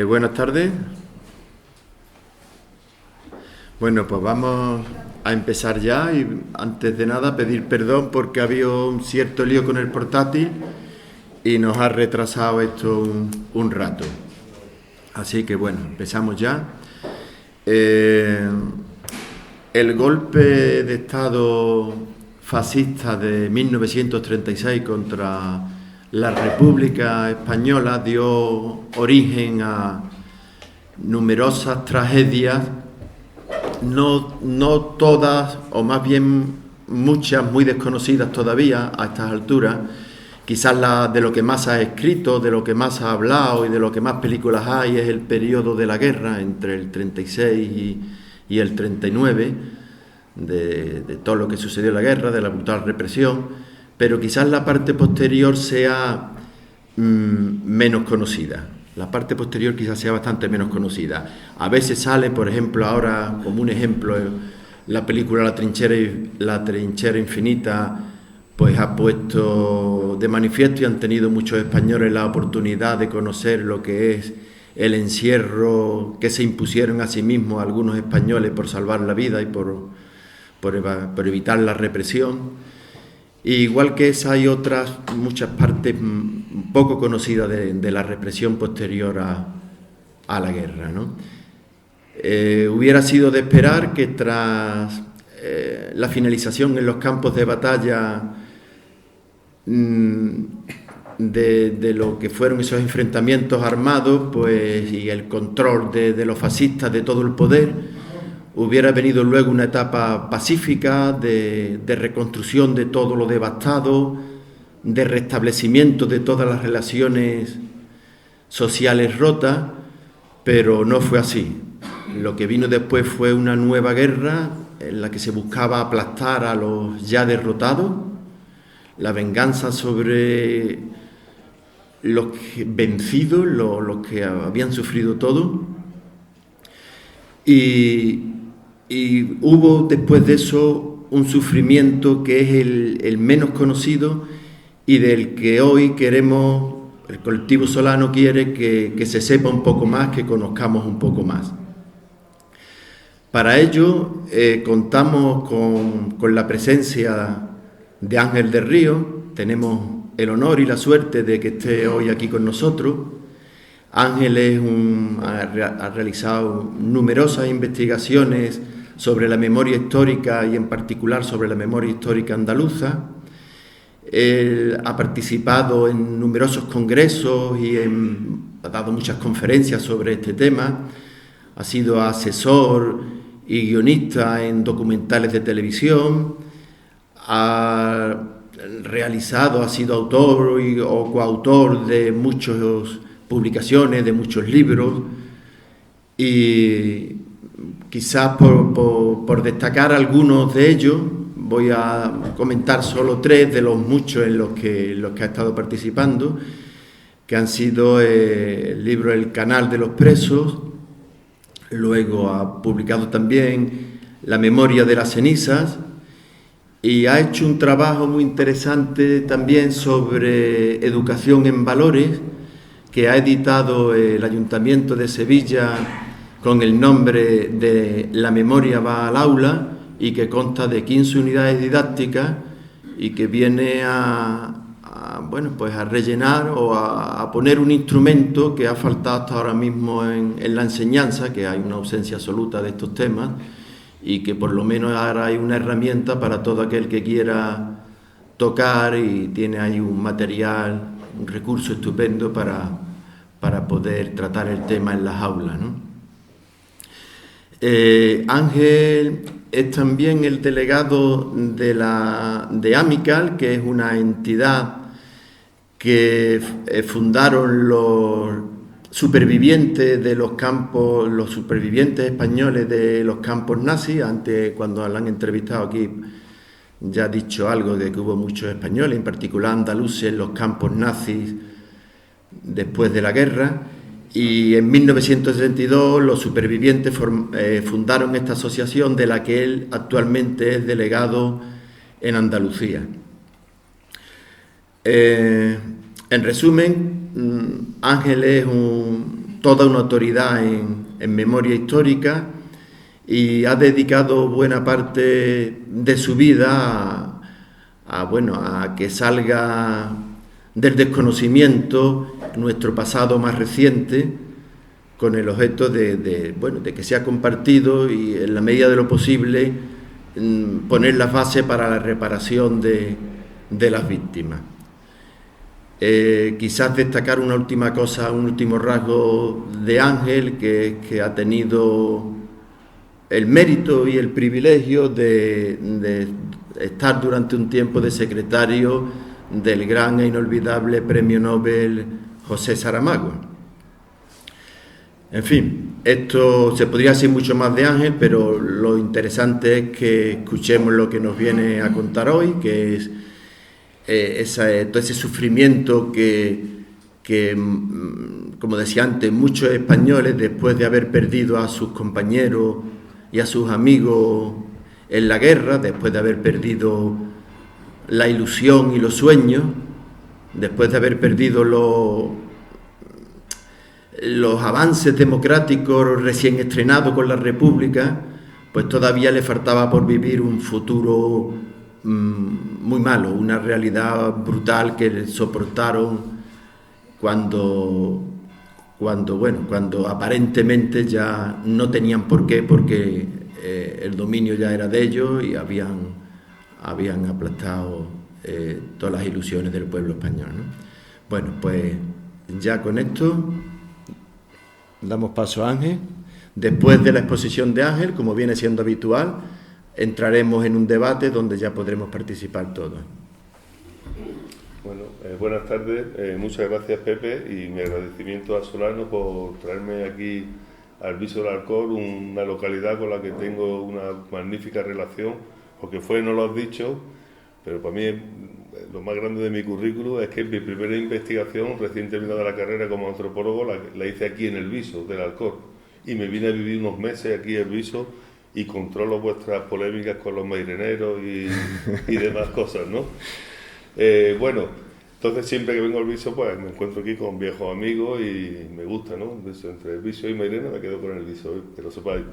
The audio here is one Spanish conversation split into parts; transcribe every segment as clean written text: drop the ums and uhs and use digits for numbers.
Buenas tardes. Bueno, pues vamos a empezar ya y antes de nada pedir perdón porque había un cierto lío con el portátil y nos ha retrasado esto un rato. Así que bueno, empezamos ya. El golpe de Estado fascista de 1936 contra la República Española dio origen a numerosas tragedias, no todas, o más bien muchas muy desconocidas todavía a estas alturas. Quizás de lo que más se ha escrito, de lo que más se ha hablado y de lo que más películas hay es el periodo de la guerra entre el 36 y el 39, de todo lo que sucedió en la guerra, de la brutal represión, pero quizás la parte posterior sea menos conocida. La parte posterior quizás sea bastante menos conocida. A veces sale, por ejemplo, ahora como un ejemplo, la película La trinchera infinita, pues ha puesto de manifiesto y han tenido muchos españoles la oportunidad de conocer lo que es el encierro que se impusieron a sí mismos algunos españoles por salvar la vida y por evitar la represión. Igual que esa hay otras muchas partes poco conocidas de la represión posterior a la guerra, ¿no? Hubiera sido de esperar que tras la finalización en los campos de batalla de lo que fueron esos enfrentamientos armados, pues, y el control de los fascistas de todo el poder, hubiera venido luego una etapa pacífica de reconstrucción de todo lo devastado, de restablecimiento de todas las relaciones sociales rotas, pero no fue así. Lo que vino después fue una nueva guerra en la que se buscaba aplastar a los ya derrotados, la venganza sobre los vencidos, los que habían sufrido todo, y hubo después de eso un sufrimiento que es el menos conocido y del que hoy queremos, el colectivo Solano quiere que se sepa un poco más, que conozcamos un poco más. Para ello contamos con la presencia de Ángel del Río. Tenemos el honor y la suerte de que esté hoy aquí con nosotros. Ángel ha realizado numerosas investigaciones sobre la memoria histórica y en particular sobre la memoria histórica andaluza. Él ha participado en numerosos congresos y ha dado muchas conferencias sobre este tema. Ha sido asesor y guionista en documentales de televisión. Ha sido autor o coautor de muchas publicaciones, de muchos libros, y quizás por destacar algunos de ellos, voy a comentar solo 3 de los muchos en los que ha estado participando, que han sido el libro El canal de los presos, luego ha publicado también La memoria de las cenizas, y ha hecho un trabajo muy interesante también sobre educación en valores, que ha editado el Ayuntamiento de Sevilla con el nombre de La memoria va al aula, y que consta de 15 unidades didácticas y que viene a rellenar o a poner un instrumento que ha faltado hasta ahora mismo en la enseñanza, que hay una ausencia absoluta de estos temas, y que por lo menos ahora hay una herramienta para todo aquel que quiera tocar, y tiene ahí un material, un recurso estupendo para poder tratar el tema en las aulas, ¿no? Ángel es también el delegado de Amical, que es una entidad que fundaron los supervivientes de los campos, los supervivientes españoles de los campos nazis. Antes, cuando la han entrevistado aquí, ya ha dicho algo de que hubo muchos españoles, en particular andaluces, en los campos nazis después de la guerra. Y en 1962 los supervivientes fundaron esta asociación, de la que él actualmente es delegado en Andalucía. En resumen, Ángel es un toda una autoridad en memoria histórica y ha dedicado buena parte de su vida a que salga del desconocimiento nuestro pasado más reciente, con el objeto de que sea compartido y, en la medida de lo posible, poner las bases para la reparación de las víctimas. Quizás destacar una última cosa, un último rasgo de Ángel, que ha tenido el mérito y el privilegio de estar durante un tiempo de secretario del gran e inolvidable Premio Nobel José Saramago. En fin, esto se podría decir mucho más de Ángel, pero lo interesante es que escuchemos lo que nos viene a contar hoy, que es todo ese sufrimiento que, como decía antes, muchos españoles, después de haber perdido a sus compañeros y a sus amigos en la guerra, después de haber perdido la ilusión y los sueños, después de haber perdido los avances democráticos recién estrenados con la República, pues todavía le faltaba por vivir un futuro muy malo, una realidad brutal que soportaron cuando aparentemente ya no tenían por qué, porque el dominio ya era de ellos y habían aplastado todas las ilusiones del pueblo español, ¿no? Bueno, pues ya con esto damos paso a Ángel. Después de la exposición de Ángel, como viene siendo habitual, entraremos en un debate donde ya podremos participar todos. Bueno, buenas tardes. Muchas gracias, Pepe, y mi agradecimiento a Solano por traerme aquí al Viso del Alcor, una localidad con la que tengo una magnífica relación, porque no lo has dicho, pero para mí lo más grande de mi currículum es que mi primera investigación, recién terminada la carrera como antropólogo, la hice aquí en el Viso del Alcor, y me vine a vivir unos meses aquí en el Viso y controlo vuestras polémicas con los maireneros y demás cosas, ¿no? Bueno, entonces siempre que vengo al Viso, pues me encuentro aquí con viejos amigos y me gusta, ¿no? Entre el Viso y Mairena me quedo con el Viso, que lo sepáis.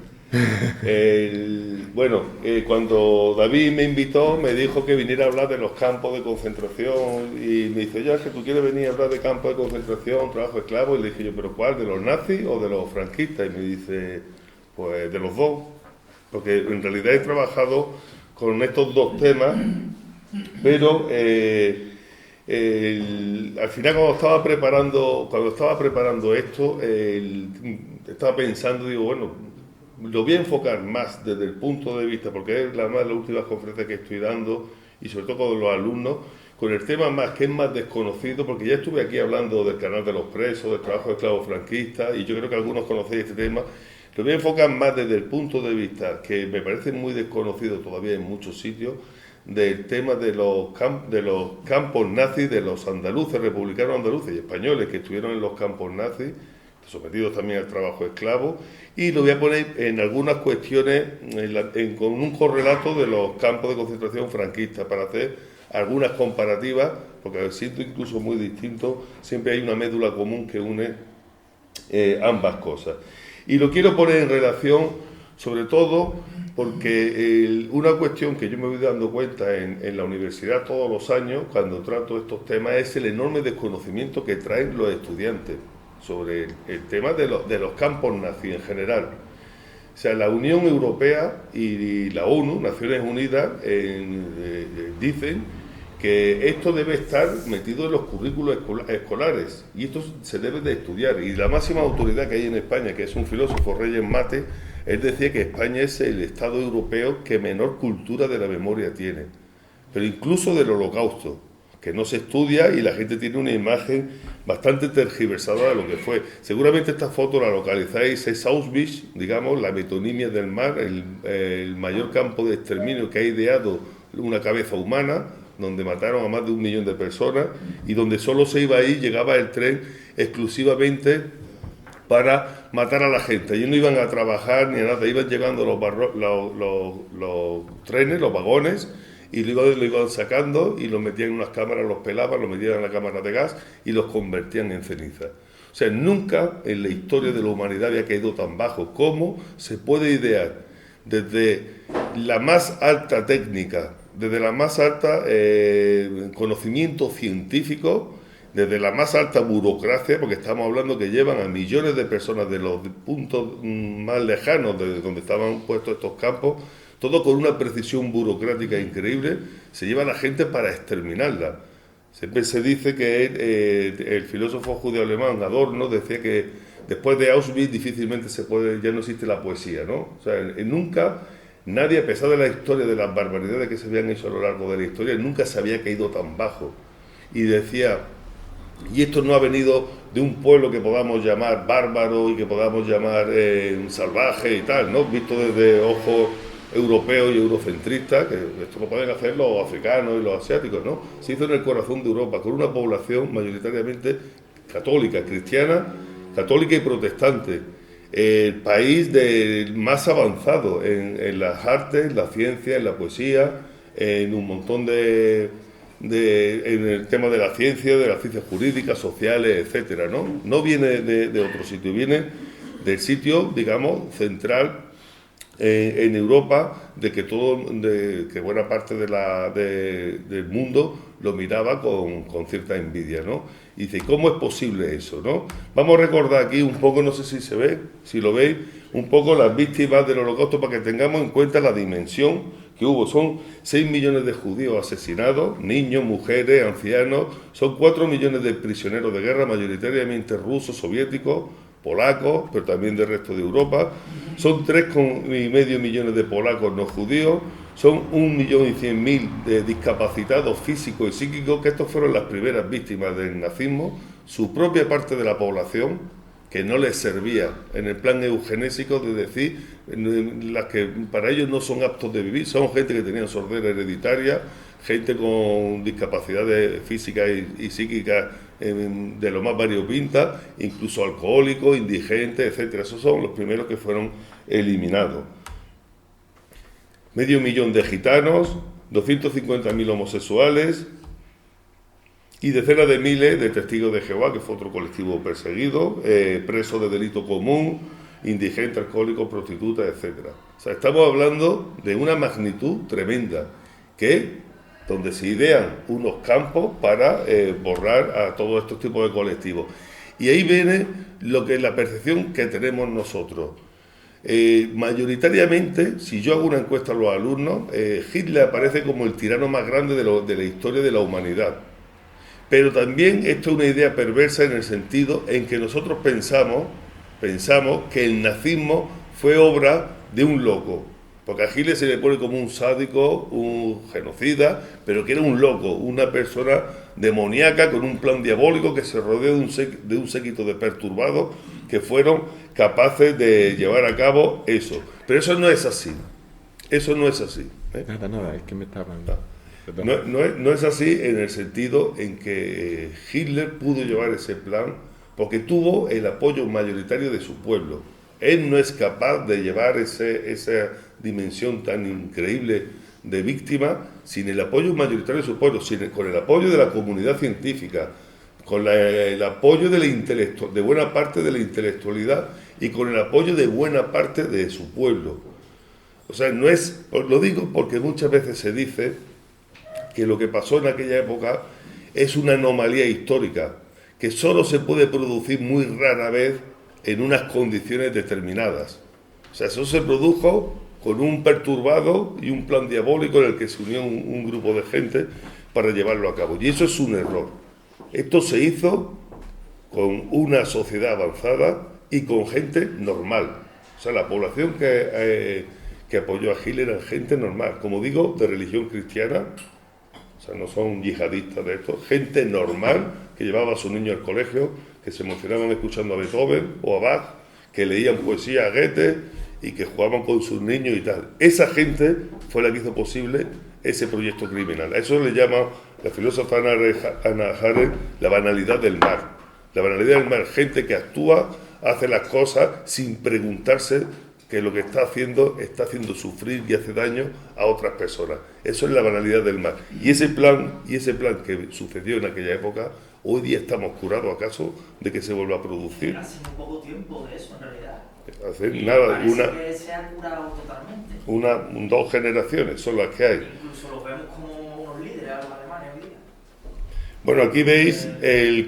Cuando David me invitó, me dijo que viniera a hablar de los campos de concentración y me dice, ya, que tú quieres venir a hablar de campos de concentración, trabajo esclavo, y le dije yo, ¿pero cuál? ¿De los nazis o de los franquistas? Y me dice, pues de los dos, porque en realidad he trabajado con estos dos temas, pero al final cuando estaba preparando esto, estaba pensando, digo, bueno, lo voy a enfocar más desde el punto de vista, porque es la última conferencia que estoy dando, y sobre todo con los alumnos, con el tema más que es más desconocido, porque ya estuve aquí hablando del canal de los presos, del trabajo de esclavos franquistas, y yo creo que algunos conocéis este tema. Lo voy a enfocar más desde el punto de vista que me parece muy desconocido todavía en muchos sitios, del tema de los campos nazis, de los andaluces, republicanos andaluces y españoles que estuvieron en los campos nazis, sometidos también al trabajo esclavo, y lo voy a poner en algunas cuestiones con un correlato de los campos de concentración franquistas para hacer algunas comparativas, porque siento incluso muy distinto, siempre hay una médula común que une ambas cosas. Y lo quiero poner en relación, sobre todo, porque una cuestión que yo me voy dando cuenta en la universidad todos los años, cuando trato estos temas, es el enorme desconocimiento que traen los estudiantes sobre el tema de los campos nazis en general. O sea, la Unión Europea y la ONU, Naciones Unidas, dicen que esto debe estar metido en los currículos escolares y esto se debe de estudiar. Y la máxima autoridad que hay en España, que es un filósofo, Reyes Mate, él decía que España es el Estado europeo que menor cultura de la memoria tiene, pero incluso del Holocausto, que no se estudia y la gente tiene una imagen bastante tergiversada de lo que fue. Seguramente esta foto la localizáis, es Auschwitz, digamos, la metonimia del mar, el mayor campo de exterminio que ha ideado una cabeza humana, donde mataron a más de 1 millón de personas y donde solo se iba ahí, llegaba el tren exclusivamente para matar a la gente. Ellos no iban a trabajar ni a nada, iban llegando los trenes, los vagones, y lo iban sacando y los metían en unas cámaras, los pelaban, los metían en la cámara de gas y los convertían en ceniza. O O sea, nunca en la historia de la humanidad había caído tan bajo. ¿Cómo se puede idear desde la más alta técnica, desde la más alta conocimiento científico, desde la más alta burocracia, porque estamos hablando que llevan a millones de personas de los puntos más lejanos de donde estaban puestos estos campos, todo con una precisión burocrática increíble, se lleva a la gente para exterminarla? Siempre se dice que el filósofo judío alemán Adorno decía que después de Auschwitz difícilmente ya no existe la poesía, ¿no? O sea, nunca nadie, a pesar de la historia, de las barbaridades que se habían hecho a lo largo de la historia, nunca se había caído tan bajo. Y decía, y esto no ha venido de un pueblo que podamos llamar bárbaro y que podamos llamar salvaje y tal, ¿no? Visto desde ojos europeos y eurocentristas, que esto lo pueden hacer los africanos y los asiáticos, ¿no? Se hizo en el corazón de Europa, con una población mayoritariamente católica, cristiana, católica y protestante. El país más avanzado en las artes, en la ciencia, en la poesía, en un montón en el tema de la ciencia, de las ciencias jurídicas, sociales, etcétera, ¿no? No viene de otro sitio, viene del sitio, digamos, central en Europa, que buena parte del mundo lo miraba con cierta envidia, ¿no? Y dice, ¿cómo es posible eso, no? Vamos a recordar aquí un poco, no sé si se ve, si lo veis, un poco las víctimas del Holocausto para que tengamos en cuenta la dimensión que hubo. Son 6 millones de judíos asesinados, niños, mujeres, ancianos, son 4 millones de prisioneros de guerra, mayoritariamente rusos, soviéticos, polacos, pero también del resto de Europa. Son 3,5 millones de polacos no judíos, son 1.100.000 de discapacitados físicos y psíquicos, que estos fueron las primeras víctimas del nazismo, su propia parte de la población, que no les servía en el plan eugenésico de decir, las que para ellos no son aptos de vivir, son gente que tenían sordera hereditaria, gente con discapacidades físicas y psíquicas de lo más variopinta, incluso alcohólicos, indigentes, etcétera. Esos son los primeros que fueron eliminados. 500.000 de gitanos, 250.000 homosexuales y decenas de miles de testigos de Jehová, que fue otro colectivo perseguido, presos de delito común, indigentes, alcohólicos, prostitutas, etcétera. O sea, estamos hablando de una magnitud tremenda, donde se idean unos campos para borrar a todos estos tipos de colectivos. Y ahí viene la percepción que tenemos nosotros. Mayoritariamente, si yo hago una encuesta a los alumnos, Hitler aparece como el tirano más grande de la historia de la humanidad. Pero también esto es una idea perversa en el sentido en que nosotros pensamos que el nazismo fue obra de un loco. Porque a Hitler se le pone como un sádico, un genocida, pero que era un loco, una persona demoníaca con un plan diabólico que se rodeó de un séquito de perturbados que fueron capaces de llevar a cabo eso. Pero eso no es así. Eso no es así. Nada, es que me estaban... No es así en el sentido en que Hitler pudo llevar ese plan porque tuvo el apoyo mayoritario de su pueblo. Él no es capaz de llevar esa dimensión tan increíble de víctima sin el apoyo mayoritario de su pueblo, con el apoyo de la comunidad científica, con el apoyo de buena parte de la intelectualidad y con el apoyo de buena parte de su pueblo. O sea, lo digo porque muchas veces se dice que lo que pasó en aquella época es una anomalía histórica, que solo se puede producir muy rara vez en unas condiciones determinadas. O sea, eso se produjo con un perturbado y un plan diabólico en el que se unió un grupo de gente para llevarlo a cabo. Y eso es un error. Esto se hizo con una sociedad avanzada y con gente normal. O sea, la población que apoyó a Hitler era gente normal, como digo, de religión cristiana. O sea, no son yihadistas de esto, gente normal que llevaba a sus niños al colegio, que se emocionaban escuchando a Beethoven o a Bach, que leían poesía a Goethe y que jugaban con sus niños y tal. Esa gente fue la que hizo posible ese proyecto criminal. A eso le llama la filósofa Hannah Arendt la banalidad del mal. La banalidad del mal, gente que actúa, hace las cosas sin preguntarse que lo que está haciendo sufrir y hace daño a otras personas. Eso es la banalidad del mal. Y ese plan que sucedió en aquella época ¿Hoy día estamos curados acaso de que se vuelva a producir? Hace muy poco tiempo de eso, en realidad. Hace Y nada, parece que se ha curado totalmente. 2 generaciones son las que hay. Incluso los vemos como unos líderes a los alemanes hoy día. Bueno, aquí veis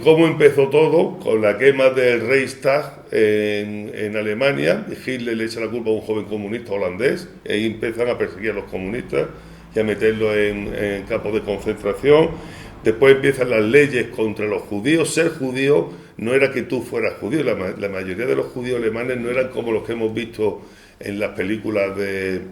cómo empezó todo con la quema del Reichstag en Alemania. Hitler le echa la culpa a un joven comunista holandés y empiezan a perseguir a los comunistas y a meterlos en campos de concentración. Después empiezan las leyes contra los judíos. Ser judío no era que tú fueras judío. La mayoría de los judíos alemanes no eran como los que hemos visto en las películas de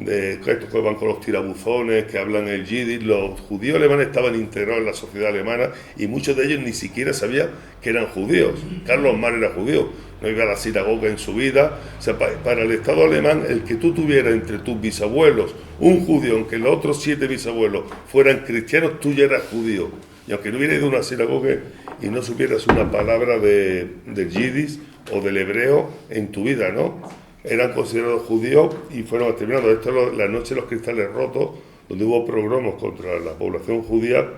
estos que van con los tirabuzones, que hablan el yiddish. Los judíos alemanes estaban integrados en la sociedad alemana y muchos de ellos ni siquiera sabían que eran judíos. Carlos Marx era judío, no iba a la sinagoga en su vida. O sea, para el Estado alemán, el que tú tuvieras entre tus bisabuelos un judío, aunque los otros 7 bisabuelos fueran cristianos, tú ya eras judío. Y aunque no hubieras ido a una sinagoga y no supieras una palabra del yiddish o del hebreo en tu vida, ¿no? Eran considerados judíos y fueron exterminados. Esto es la noche de los cristales rotos, donde hubo pogromos contra la población judía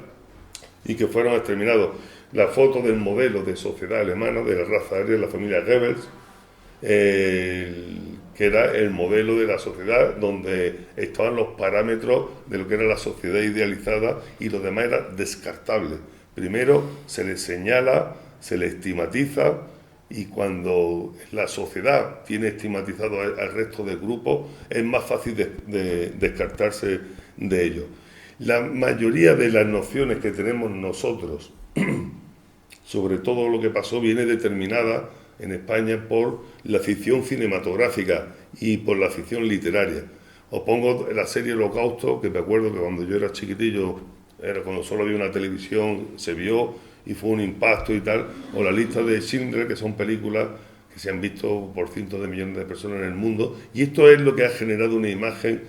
y que fueron exterminados. La foto del modelo de sociedad alemana, de la raza aria de la familia Goebbels, que era el modelo de la sociedad donde estaban los parámetros de lo que era la sociedad idealizada y lo demás era descartable. Primero se le señala, se le estigmatiza, y cuando la sociedad tiene estigmatizado al resto del grupo, es más fácil de descartarse de ello. La mayoría de las nociones que tenemos nosotros sobre todo lo que pasó viene determinada en España por la ficción cinematográfica y por la ficción literaria. Os pongo la serie Holocausto, que me acuerdo que cuando yo era chiquitillo, era cuando solo había una televisión, se vio y fue un impacto y tal, o la lista de Schindler, que son películas que se han visto por cientos de millones de personas en el mundo, y esto es lo que ha generado una imagen,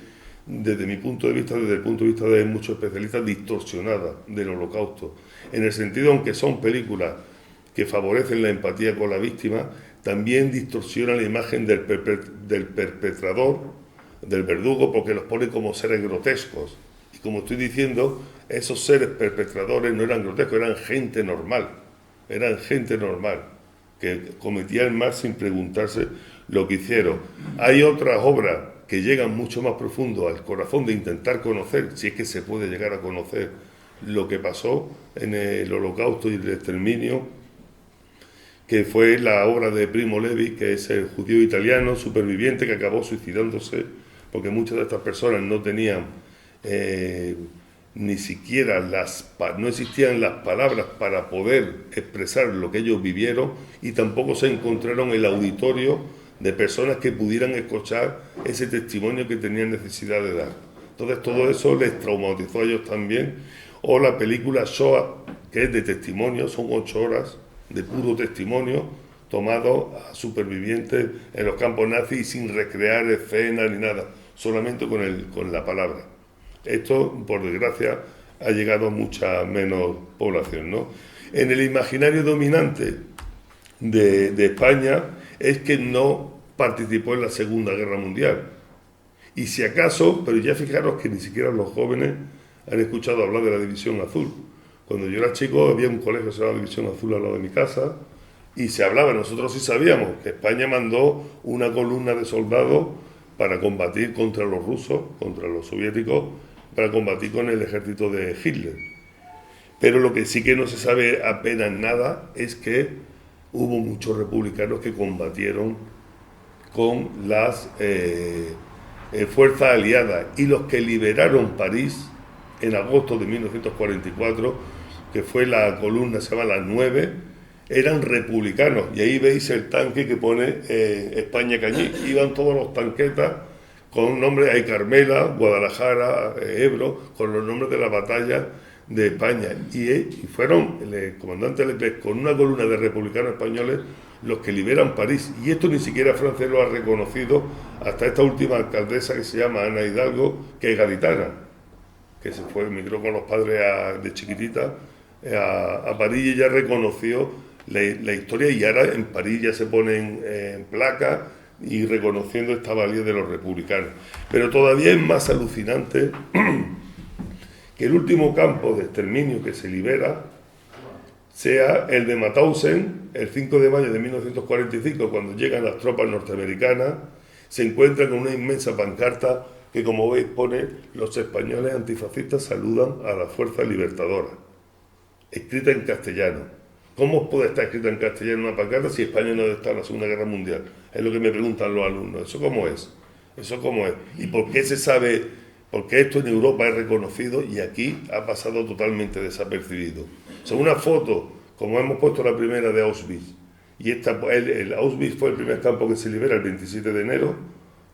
desde mi punto de vista, desde el punto de vista de muchos especialistas, distorsionada del Holocausto, en el sentido, aunque son películas que favorecen la empatía con la víctima, también distorsionan la imagen del perpetrador, del verdugo, porque los pone como seres grotescos. Y como estoy diciendo, esos seres perpetradores no eran grotescos, eran gente normal, que cometía el mal sin preguntarse lo que hicieron. Hay otras obras que llegan mucho más profundo al corazón de intentar conocer, si es que se puede llegar a conocer, lo que pasó en el Holocausto y el exterminio, que fue la obra de Primo Levi, que es el judío italiano superviviente que acabó suicidándose, porque muchas de estas personas no tenían ni siquiera no existían las palabras para poder expresar lo que ellos vivieron, y tampoco se encontraron el auditorio de personas que pudieran escuchar ese testimonio que tenían necesidad de dar. Entonces todo eso les traumatizó a ellos también. O la película Shoah, que es de testimonio, son 8 horas de puro testimonio tomado a supervivientes en los campos nazis y sin recrear escenas ni nada, solamente con la palabra. Esto, por desgracia, ha llegado a mucha menos población, ¿no? En el imaginario dominante de España es que no participó en la Segunda Guerra Mundial. Y si acaso, pero ya fijaros que ni siquiera los jóvenes han escuchado hablar de la División Azul. Cuando yo era chico había un colegio que se llamaba División Azul al lado de mi casa y se hablaba, nosotros sí sabíamos que España mandó una columna de soldados para combatir contra los rusos, contra los soviéticos, para combatir con el ejército de Hitler. Pero lo que sí que no se sabe apenas nada es que hubo muchos republicanos que combatieron con las fuerzas aliadas, y los que liberaron París en agosto de 1944, que fue la columna, se llama las 9, eran republicanos, y ahí veis el tanque que pone España Cañí. Iban todos los tanquetas con nombres, hay Carmela, Guadalajara, Ebro, con los nombres de la batalla de España, y fueron el comandante Leclerc con una columna de republicanos españoles los que liberan París, y esto ni siquiera Francia lo ha reconocido hasta esta última alcaldesa que se llama Ana Hidalgo, que es gaditana, que se fue, emigró con los padres de chiquitita a París, y ella reconoció la historia, y ahora en París ya se ponen en placas y reconociendo esta valía de los republicanos. Pero todavía es más alucinante que el último campo de exterminio que se libera sea el de Mauthausen, el 5 de mayo de 1945, cuando llegan las tropas norteamericanas, se encuentran con una inmensa pancarta que, como veis, pone: los españoles antifascistas saludan a la fuerza libertadora, escrita en castellano. ¿Cómo puede estar escrita en castellano una pancarta si España no está en la Segunda Guerra Mundial? Es lo que me preguntan los alumnos. ¿Eso cómo es? ¿Eso cómo es? ¿Y por qué se sabe? Porque esto en Europa es reconocido y aquí ha pasado totalmente desapercibido. O sea, una foto, como hemos puesto la primera de Auschwitz, y el Auschwitz fue el primer campo que se libera el 27 de enero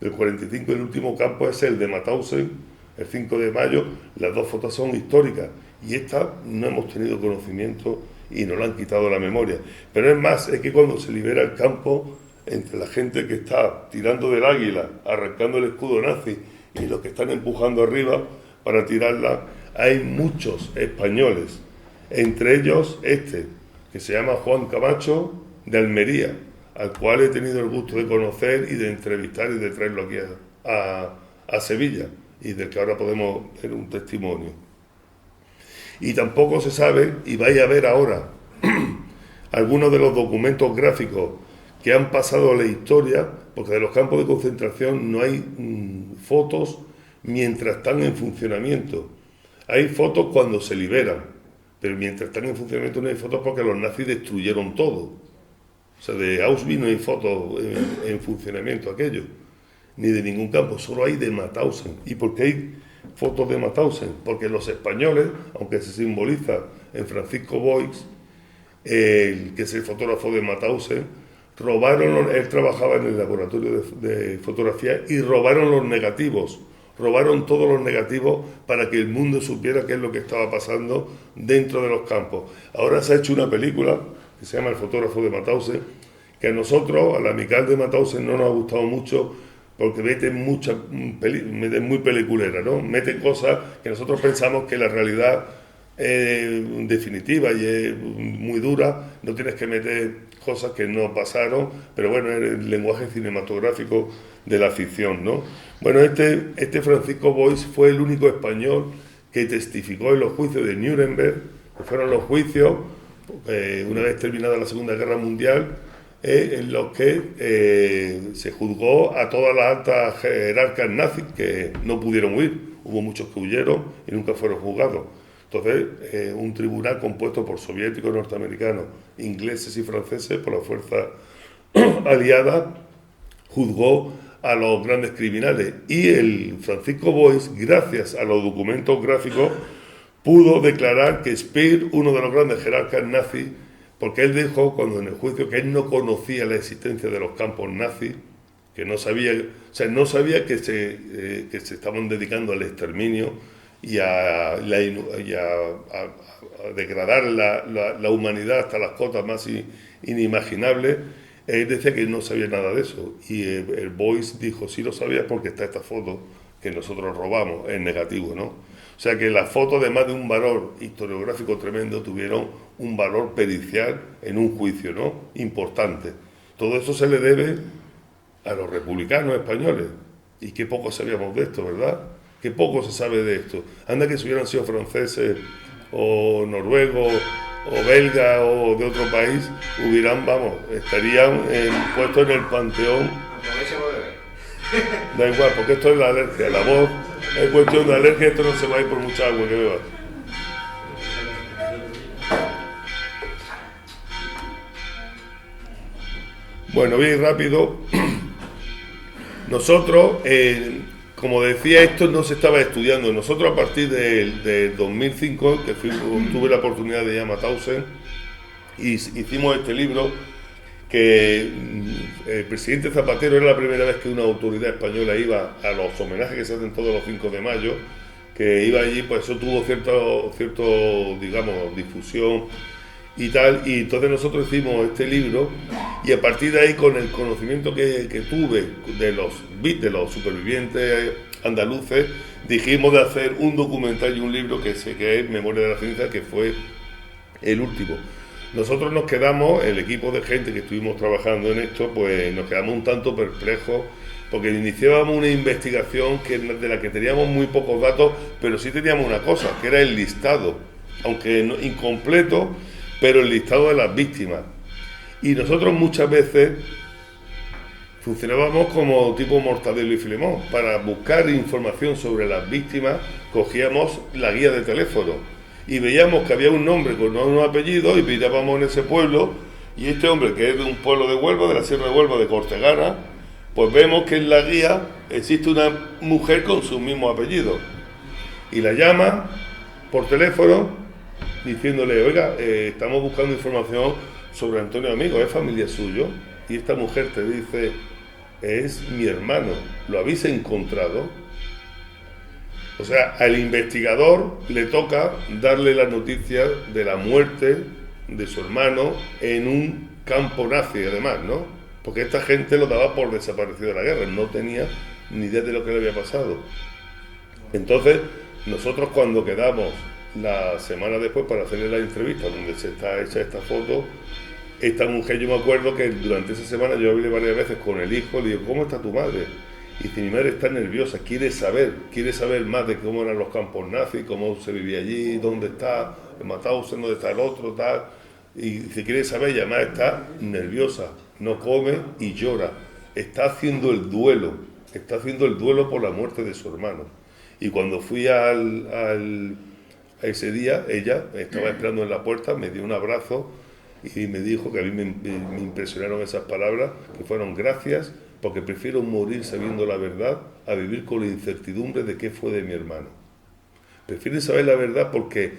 del 45, el último campo es el de Mauthausen, el 5 de mayo, las dos fotos son históricas, y esta no hemos tenido conocimiento y nos la han quitado la memoria. Pero es más, es que cuando se libera el campo, entre la gente que está tirando del águila, arrancando el escudo nazi, y los que están empujando arriba para tirarla, hay muchos españoles, entre ellos que se llama Juan Camacho, de Almería, al cual he tenido el gusto de conocer y de entrevistar y de traerlo aquí a Sevilla, y del que ahora podemos ver un testimonio. Y tampoco se sabe, y vais a ver ahora algunos de los documentos gráficos que han pasado a la historia, porque de los campos de concentración no hay fotos mientras están en funcionamiento. Hay fotos cuando se liberan, pero mientras están en funcionamiento no hay fotos porque los nazis destruyeron todo. O sea, de Auschwitz no hay fotos en funcionamiento aquello, ni de ningún campo, solo hay de Mauthausen. ¿Y por qué hay fotos de Mauthausen? Porque los españoles, aunque se simboliza en Francisco Boix, que es el fotógrafo de Mauthausen, él trabajaba en el laboratorio de fotografía y robaron los negativos, robaron todos los negativos para que el mundo supiera qué es lo que estaba pasando dentro de los campos. Ahora se ha hecho una película que se llama El fotógrafo de Mauthausen, que a nosotros, a la Amical de Mauthausen, no nos ha gustado mucho porque mete muy peliculera, ¿no? Mete cosas que nosotros pensamos que la realidad es definitiva y es muy dura, no tienes que meter cosas que no pasaron, pero bueno, es el lenguaje cinematográfico de la ficción, ¿no? Bueno, este Francisco Boix fue el único español que testificó en los juicios de Nuremberg, que fueron los juicios, una vez terminada la Segunda Guerra Mundial, en los que se juzgó a todas las altas jerarcas nazis que no pudieron huir. Hubo muchos que huyeron y nunca fueron juzgados. Entonces, un tribunal compuesto por soviéticos, norteamericanos, ingleses y franceses, por la fuerza aliada, juzgó a los grandes criminales. Y el Francisco Boix, gracias a los documentos gráficos, pudo declarar que Speer, uno de los grandes jerarcas nazis, porque él dijo cuando en el juicio que él no conocía la existencia de los campos nazis, que no sabía, no sabía que se estaban dedicando al exterminio y a degradar la humanidad hasta las cotas más inimaginables. Él decía que no sabía nada de eso, y el Boix dijo: sí lo sabía porque está esta foto que nosotros robamos, en negativo, ¿no? O sea que las fotos, además de un valor historiográfico tremendo, tuvieron un valor pericial en un juicio, ¿no? Importante. Todo eso se le debe a los republicanos españoles, y qué poco sabíamos de esto, ¿verdad? Qué poco se sabe de esto. Anda que si hubieran sido franceses o noruegos o belgas o de otro país, estarían puestos en el panteón. Da igual, porque esto es la alergia, la voz es cuestión de alergia, esto no se va a ir por mucha agua que beba. Bueno, bien rápido. Nosotros, como decía, esto no se estaba estudiando. Nosotros a partir del 2005, que tuve la oportunidad de ir a Mauthausen, y hicimos este libro, que el presidente Zapatero era la primera vez que una autoridad española iba a los homenajes que se hacen todos los 5 de mayo, que iba allí, pues eso tuvo cierto digamos, difusión y tal, y entonces nosotros hicimos este libro, y a partir de ahí, con el conocimiento que tuve de los supervivientes andaluces, dijimos de hacer un documental y un libro que es Memoria de la Ceniza, que fue el último. Nosotros nos quedamos, el equipo de gente que estuvimos trabajando en esto, pues nos quedamos un tanto perplejos, porque iniciábamos una investigación de la que teníamos muy pocos datos, pero sí teníamos una cosa, que era el listado, aunque incompleto, pero el listado de las víctimas. Y nosotros muchas veces funcionábamos como tipo Mortadelo y Filemón. Para buscar información sobre las víctimas, cogíamos la guía de teléfono y veíamos que había un nombre con unos apellidos y mirábamos en ese pueblo, y este hombre, que es de un pueblo de Huelva, de la Sierra de Huelva, de Cortegana, pues vemos que en la guía existe una mujer con su mismo apellido. Y la llama por teléfono diciéndole: oiga, estamos buscando información sobre Antonio Amigo, ¿es familia suyo? Y esta mujer te dice: es mi hermano, ¿lo habéis encontrado? O sea, al investigador le toca darle la noticia de la muerte de su hermano en un campo nazi, además, ¿no? Porque esta gente lo daba por desaparecido de la guerra, no tenía ni idea de lo que le había pasado. Entonces, nosotros cuando quedamos la semana después para hacerle la entrevista, donde se está hecha esta foto, esta mujer, yo me acuerdo que durante esa semana yo hablé varias veces con el hijo, le digo: ¿cómo está tu madre? Y dice: mi madre está nerviosa, quiere saber más de cómo eran los campos nazis, cómo se vivía allí, dónde está el Mauthausen, dónde está el otro, tal. Y dice: quiere saber, y además está nerviosa, no come y llora. Está haciendo el duelo por la muerte de su hermano. Y cuando fui a ese día, ella estaba esperando en la puerta, me dio un abrazo y me dijo que a mí me impresionaron esas palabras, que fueron: gracias, porque prefiero morir sabiendo la verdad a vivir con la incertidumbre de qué fue de mi hermano. Prefieren saber la verdad porque,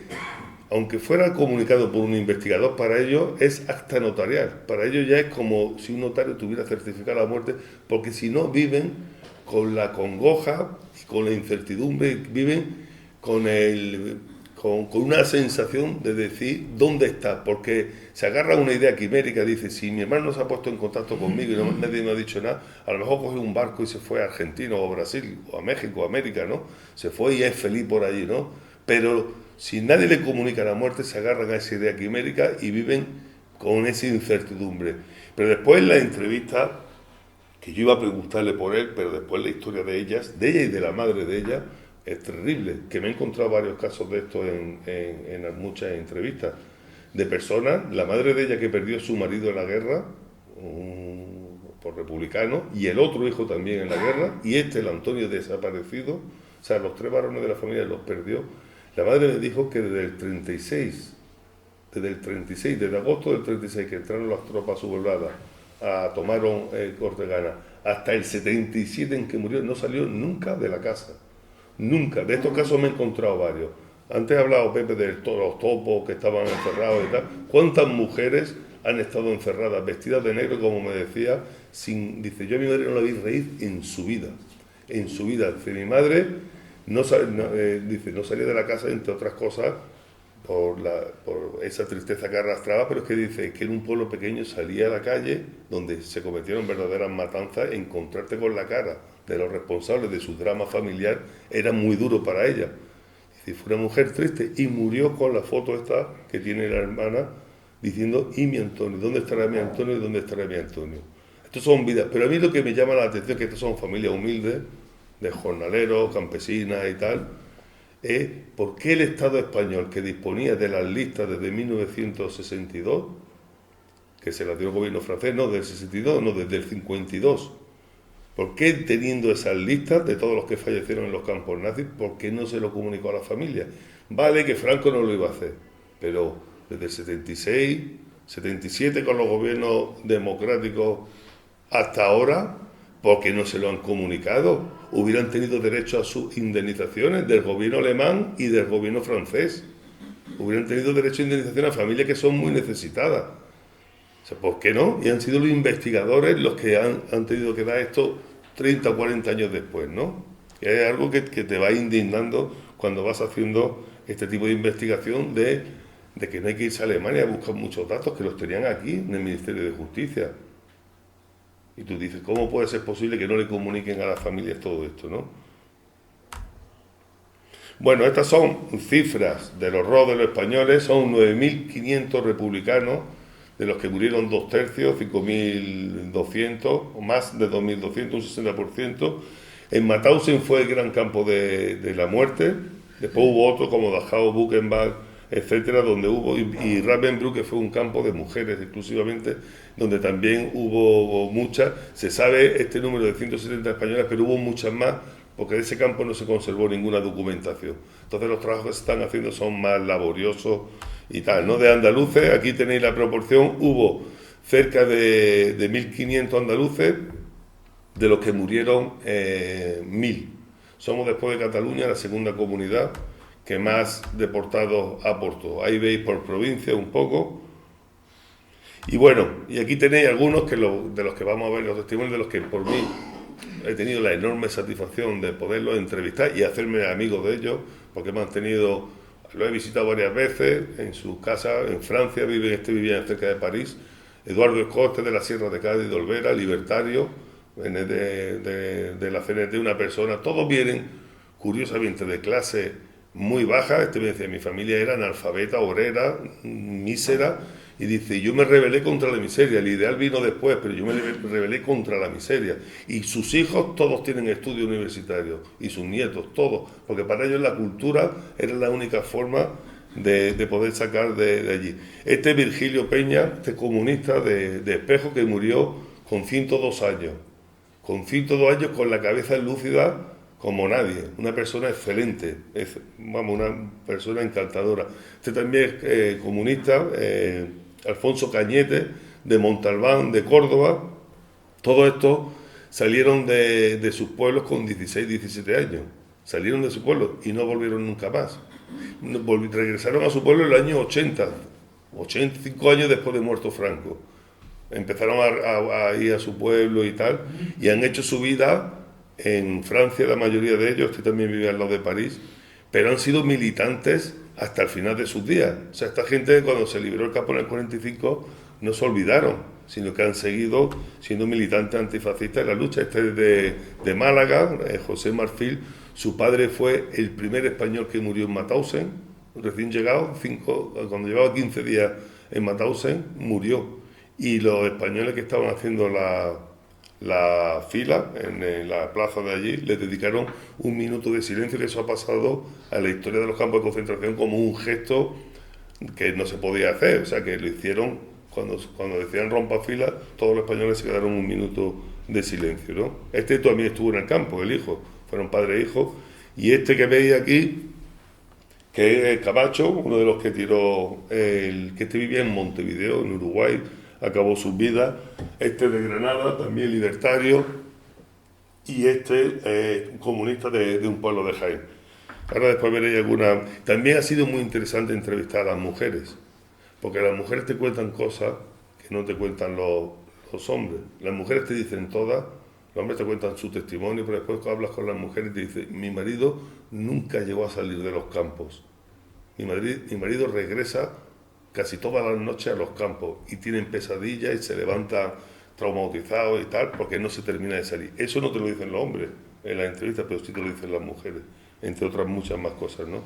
aunque fuera comunicado por un investigador, para ellos es acta notarial. Para ellos ya es como si un notario tuviera certificado la muerte, porque si no, viven con la congoja y con la incertidumbre, viven con una sensación de decir dónde está, porque se agarra a una idea quimérica, dice: si mi hermano no se ha puesto en contacto conmigo y nadie me ha dicho nada, a lo mejor coge un barco y se fue a Argentina o a Brasil o a México o a América, ¿no? Se fue y es feliz por allí, ¿no? Pero si nadie le comunica la muerte, se agarran a esa idea quimérica y viven con esa incertidumbre. Pero después en la entrevista, que yo iba a preguntarle por él, pero después la historia de ella y de la madre de ella, es terrible, que me he encontrado varios casos de esto en muchas entrevistas, de personas, la madre de ella que perdió a su marido en la guerra, por republicano, y el otro hijo también en la guerra, y el Antonio desaparecido, o sea, los 3 varones de la familia los perdió. La madre me dijo que desde agosto del 36, que entraron las tropas sublevadas, tomaron Cortegana, hasta el 77 en que murió, no salió nunca de la casa. Nunca. De estos casos me he encontrado varios. Antes he hablado, Pepe, de los topos que estaban encerrados y tal. ¿Cuántas mujeres han estado encerradas, vestidas de negro, como me decía? Dice: yo a mi madre no la vi reír en su vida. En su vida. Dice: mi madre no salía de la casa, entre otras cosas, por esa tristeza que arrastraba, pero es que dice que en un pueblo pequeño salía a la calle donde se cometieron verdaderas matanzas, encontrarte con la cara de los responsables de su drama familiar era muy duro para ella. Dice: fue una mujer triste, y murió con la foto esta que tiene la hermana diciendo: ¿y mi Antonio? ¿Dónde estará mi Antonio? ¿Y dónde estará mi Antonio? Estos son vidas, pero a mí lo que me llama la atención es que estas son familias humildes, de jornaleros, campesinas y tal, es por qué el Estado español, que disponía de las listas desde 1962, que se las dio el gobierno francés, no del 62, no desde el 52, ¿por qué, teniendo esas listas de todos los que fallecieron en los campos nazis, por qué no se lo comunicó a la familia? Vale que Franco no lo iba a hacer, pero desde el 76, 77 con los gobiernos democráticos hasta ahora, ¿por qué no se lo han comunicado? Hubieran tenido derecho a sus indemnizaciones del gobierno alemán y del gobierno francés. Hubieran tenido derecho a indemnización a familias que son muy necesitadas. O sea, ¿por qué no? Y han sido los investigadores los que han tenido que dar esto 30 o 40 años después, ¿no? Y es algo que te va indignando cuando vas haciendo este tipo de investigación de que no hay que irse a Alemania a buscar muchos datos, que los tenían aquí en el Ministerio de Justicia. Y tú dices: ¿cómo puede ser posible que no le comuniquen a las familias todo esto, no? Bueno, estas son cifras del horror de los españoles. Son 9.500 republicanos, de los que murieron 2/3, 5.200, o más de 2.200, un 60%. En Mauthausen fue el gran campo de la muerte. Después hubo otro como Dachau, Buchenwald, etcétera, donde hubo, y Ravensbrück, que fue un campo de mujeres exclusivamente, donde también hubo muchas. Se sabe este número de 170 españolas, pero hubo muchas más, porque de ese campo no se conservó ninguna documentación. Entonces los trabajos que se están haciendo son más laboriosos y tal, ¿no? De andaluces, aquí tenéis la proporción, hubo cerca de 1.500 andaluces, de los que murieron 1.000. Somos, después de Cataluña, la segunda comunidad que más deportados aportó. Ahí veis por provincia un poco. Y bueno, y aquí tenéis algunos de los que vamos a ver los testimonios, de los que por mí he tenido la enorme satisfacción de poderlos entrevistar y hacerme amigos de ellos, porque lo he visitado varias veces en sus casas, en Francia, vivían cerca de París. Eduardo Escoste, de la Sierra de Cádiz de Olvera, libertario, de la CNT, una persona, todos vienen curiosamente de clase muy baja. Me decía, mi familia era analfabeta, obrera, mísera, y dice, yo me rebelé contra la miseria, el ideal vino después, pero yo me rebelé contra la miseria. Y sus hijos todos tienen estudios universitarios, y sus nietos, todos, porque para ellos la cultura era la única forma de poder sacar de allí. Este Virgilio Peña, este comunista de Espejo, que murió con 102 años, con la cabeza lúcida como nadie, una persona excelente, una persona encantadora. Este también es comunista, Alfonso Cañete, de Montalbán, de Córdoba. Todos estos salieron de sus pueblos con 16, 17 años, salieron de su pueblo y no volvieron nunca más. Regresaron a su pueblo en el año 80, 85 años después de muerto Franco. Empezaron a ir a su pueblo y tal, y han hecho su vida en Francia, la mayoría de ellos. Este también vive al lado de París, pero han sido militantes hasta el final de sus días. O sea, esta gente, cuando se liberó el campo en el 45, no se olvidaron, sino que han seguido siendo militantes antifascistas en la lucha. Este es de Málaga, José Marfil. Su padre fue el primer español que murió en Mauthausen, recién llegado, cuando llevaba 15 días en Mauthausen, murió. Y los españoles que estaban haciendo la fila en la plaza de allí les dedicaron un minuto de silencio, y eso ha pasado a la historia de los campos de concentración como un gesto que no se podía hacer. O sea, que lo hicieron cuando decían rompa fila, todos los españoles se quedaron un minuto de silencio, ¿no? Este también estuvo en el campo, el hijo, fueron padre e hijo. Y este que veis aquí, que es Camacho, uno de los que tiró, que este vivía en Montevideo, en Uruguay, acabó su vida. Este de Granada, también libertario, y este comunista de un pueblo de Jaén. Ahora después veréis alguna. También ha sido muy interesante entrevistar a las mujeres, porque las mujeres te cuentan cosas que no te cuentan los hombres. Las mujeres te dicen todas, los hombres te cuentan su testimonio, pero después cuando hablas con las mujeres te dicen, mi marido nunca llegó a salir de los campos. Mi marido regresa casi todas las noches a los campos y tienen pesadillas y se levantan traumatizados y tal, porque no se termina de salir. Eso no te lo dicen los hombres en la entrevista, pero sí te lo dicen las mujeres, entre otras muchas más cosas, ¿no?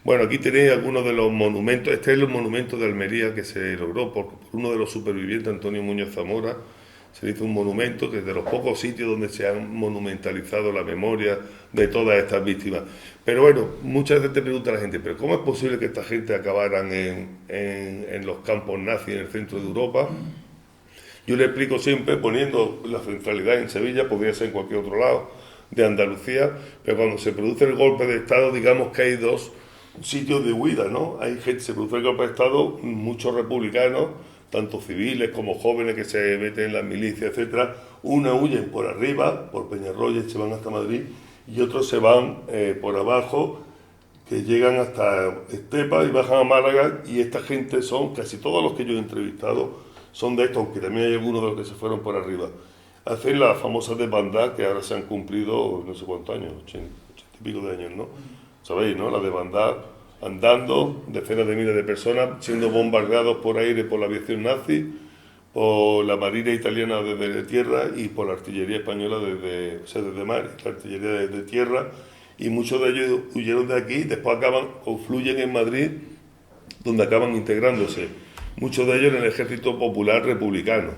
Bueno, aquí tenéis algunos de los monumentos. Este es el monumento de Almería que se logró por uno de los supervivientes, Antonio Muñoz Zamora. Se hizo un monumento que es de los pocos sitios donde se han monumentalizado la memoria de todas estas víctimas. Pero bueno, muchas veces te pregunta la gente, ¿pero cómo es posible que esta gente acabaran en los campos nazis en el centro de Europa? Yo le explico siempre poniendo la centralidad en Sevilla, podría ser en cualquier otro lado de Andalucía, pero cuando se produce el golpe de Estado, digamos que hay dos sitios de huida, ¿no? Hay gente, se produce el golpe de Estado, muchos republicanos, tanto civiles como jóvenes que se meten en las milicias, etcétera. Unos huyen por arriba, por Peñarroya, se van hasta Madrid, y otros se van por abajo, que llegan hasta Estepa y bajan a Málaga, y esta gente son, casi todos los que yo he entrevistado, son de estos, aunque también hay algunos de los que se fueron por arriba. Hacen las famosas desbandadas, que ahora se han cumplido no sé cuántos años, 80 y pico de años, ¿no? ¿Sabéis, no? La desbandada, andando, decenas de miles de personas, siendo bombardeados por aire por la aviación nazi, por la marina italiana desde tierra y por la artillería española desde mar, la artillería desde tierra, y muchos de ellos huyeron de aquí, después confluyen en Madrid, donde acaban integrándose, muchos de ellos en el Ejército Popular Republicano.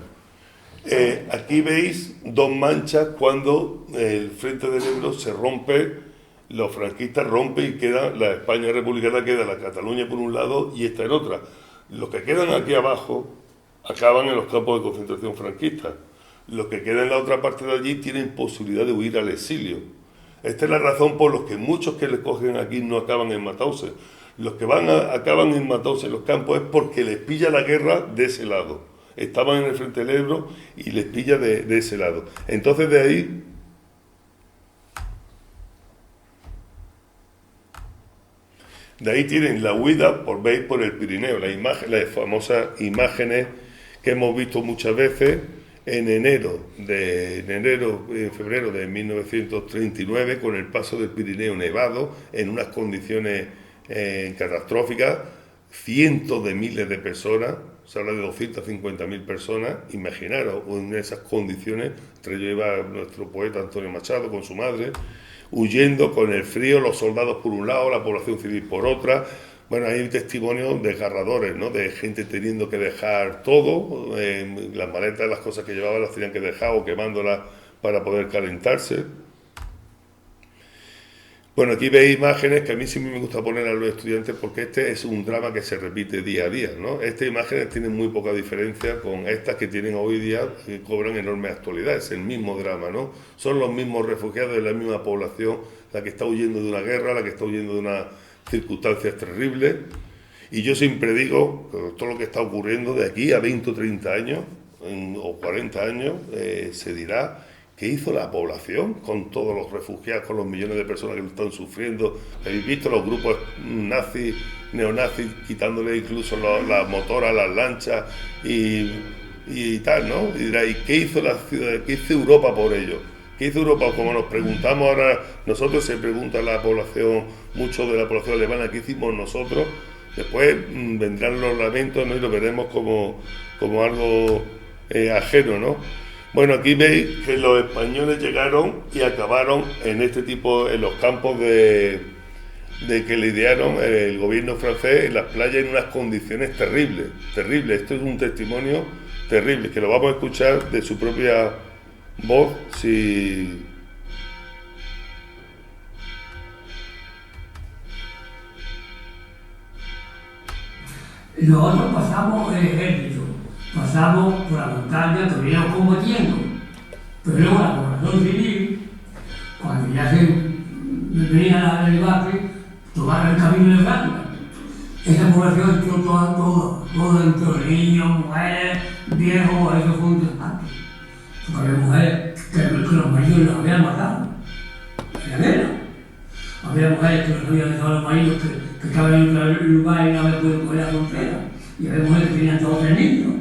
Aquí veis dos manchas cuando el Frente del Ebro se rompe los franquistas rompen y queda la España republicana, queda la Cataluña por un lado y esta en otra. Los que quedan aquí abajo acaban en los campos de concentración franquistas. Los que quedan en la otra parte de allí tienen posibilidad de huir al exilio. Esta es la razón por la que muchos que les cogen aquí no acaban en Mauthausen. Los que acaban en Mauthausen en los campos es porque les pilla la guerra de ese lado. Estaban en el frente del Ebro y les pilla de ese lado. Entonces de ahí tienen la huida por el Pirineo, las famosas imágenes que hemos visto muchas veces en febrero de 1939, con el paso del Pirineo nevado, en unas condiciones catastróficas, cientos de miles de personas, se habla de 250.000 personas, imaginaros en esas condiciones, entre ellos iba nuestro poeta Antonio Machado con su madre, huyendo con el frío, los soldados por un lado, la población civil por otra. Bueno, hay testimonios desgarradores, ¿no? De gente teniendo que dejar todo, las maletas, las cosas que llevaban las tenían que dejar o quemándolas para poder calentarse. Bueno, aquí veis imágenes que a mí siempre me gusta poner a los estudiantes porque este es un drama que se repite día a día, ¿no? Estas imágenes tienen muy poca diferencia con estas que tienen hoy día, que cobran enorme actualidad. Es el mismo drama, ¿no? Son los mismos refugiados de la misma población, la que está huyendo de una guerra, la que está huyendo de unas circunstancias terribles. Y yo siempre digo que todo lo que está ocurriendo de aquí a 20 o 30 años, o 40 años, se dirá: ¿qué hizo la población con todos los refugiados, con los millones de personas que lo están sufriendo? ¿Habéis visto los grupos nazis, neonazis, quitándole incluso las motoras, las lanchas y tal, ¿no? Y dirá, ¿y qué hizo la ciudad, qué hizo Europa por ello? ¿Qué hizo Europa? Como nos preguntamos ahora, nosotros se pregunta la población, mucho de la población alemana, ¿qué hicimos nosotros? Después vendrán los lamentos, ¿no? Y lo veremos como algo ajeno, ¿no? Bueno, aquí veis que los españoles llegaron y acabaron en los campos de que le idearon el gobierno francés en las playas en unas condiciones terribles. Esto es un testimonio terrible, que lo vamos a escuchar de su propia voz, si... Nosotros pasamos el ejército, pasamos por la montaña, que veníamos combatiendo, pero luego la población civil, cuando ya se venía al debate, tomaron el camino de Francia. Esa población entró toda entre niños, mujeres, viejos, eso fue un desastre. Porque había mujeres que los maridos los habían matado en la guerra. Había mujeres que los habían dejado a los maridos que estaban en otro lugar y no habían podido coger la frontera. Y había mujeres que tenían 2 o 3 niños.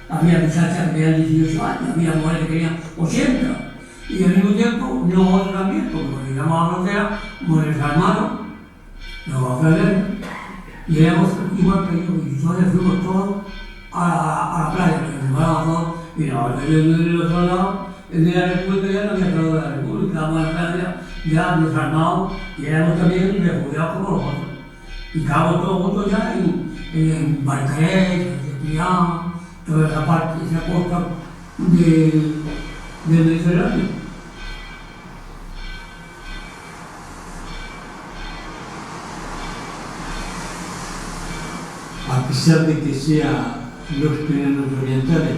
Había muchachas que tenían 18 años, había mujeres que tenían 80. Y al mismo tiempo, nosotros también, porque cuando llegamos a la frontera, nos desarmaron, nos ofrecieron, y éramos igual que ellos, y entonces fuimos todos a la playa, porque nos fuéramos todos, y del otro lado, el de la República ya no había quedado de la República, estábamos en la playa ya desarmados, y éramos también refugiados como nosotros. Y estábamos todos juntos ya en Barcarés, en Trián, toda esa parte, esa costa del Mediterráneo. A pesar de que sea los Pirineos orientales,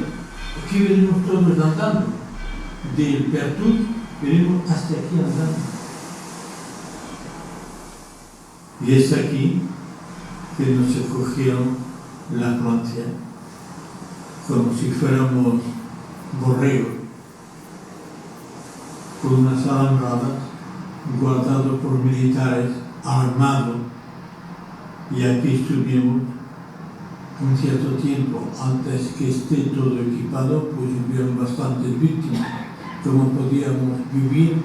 aquí venimos todos andando, del Pertú venimos hasta aquí andando. Y es aquí que nos escogieron la Francia, como si fuéramos borregos, con unas alambradas, guardados por militares, armados, y aquí estuvimos un cierto tiempo. Antes que esté todo equipado, pues hubieron bastantes víctimas. ¿Cómo podíamos vivir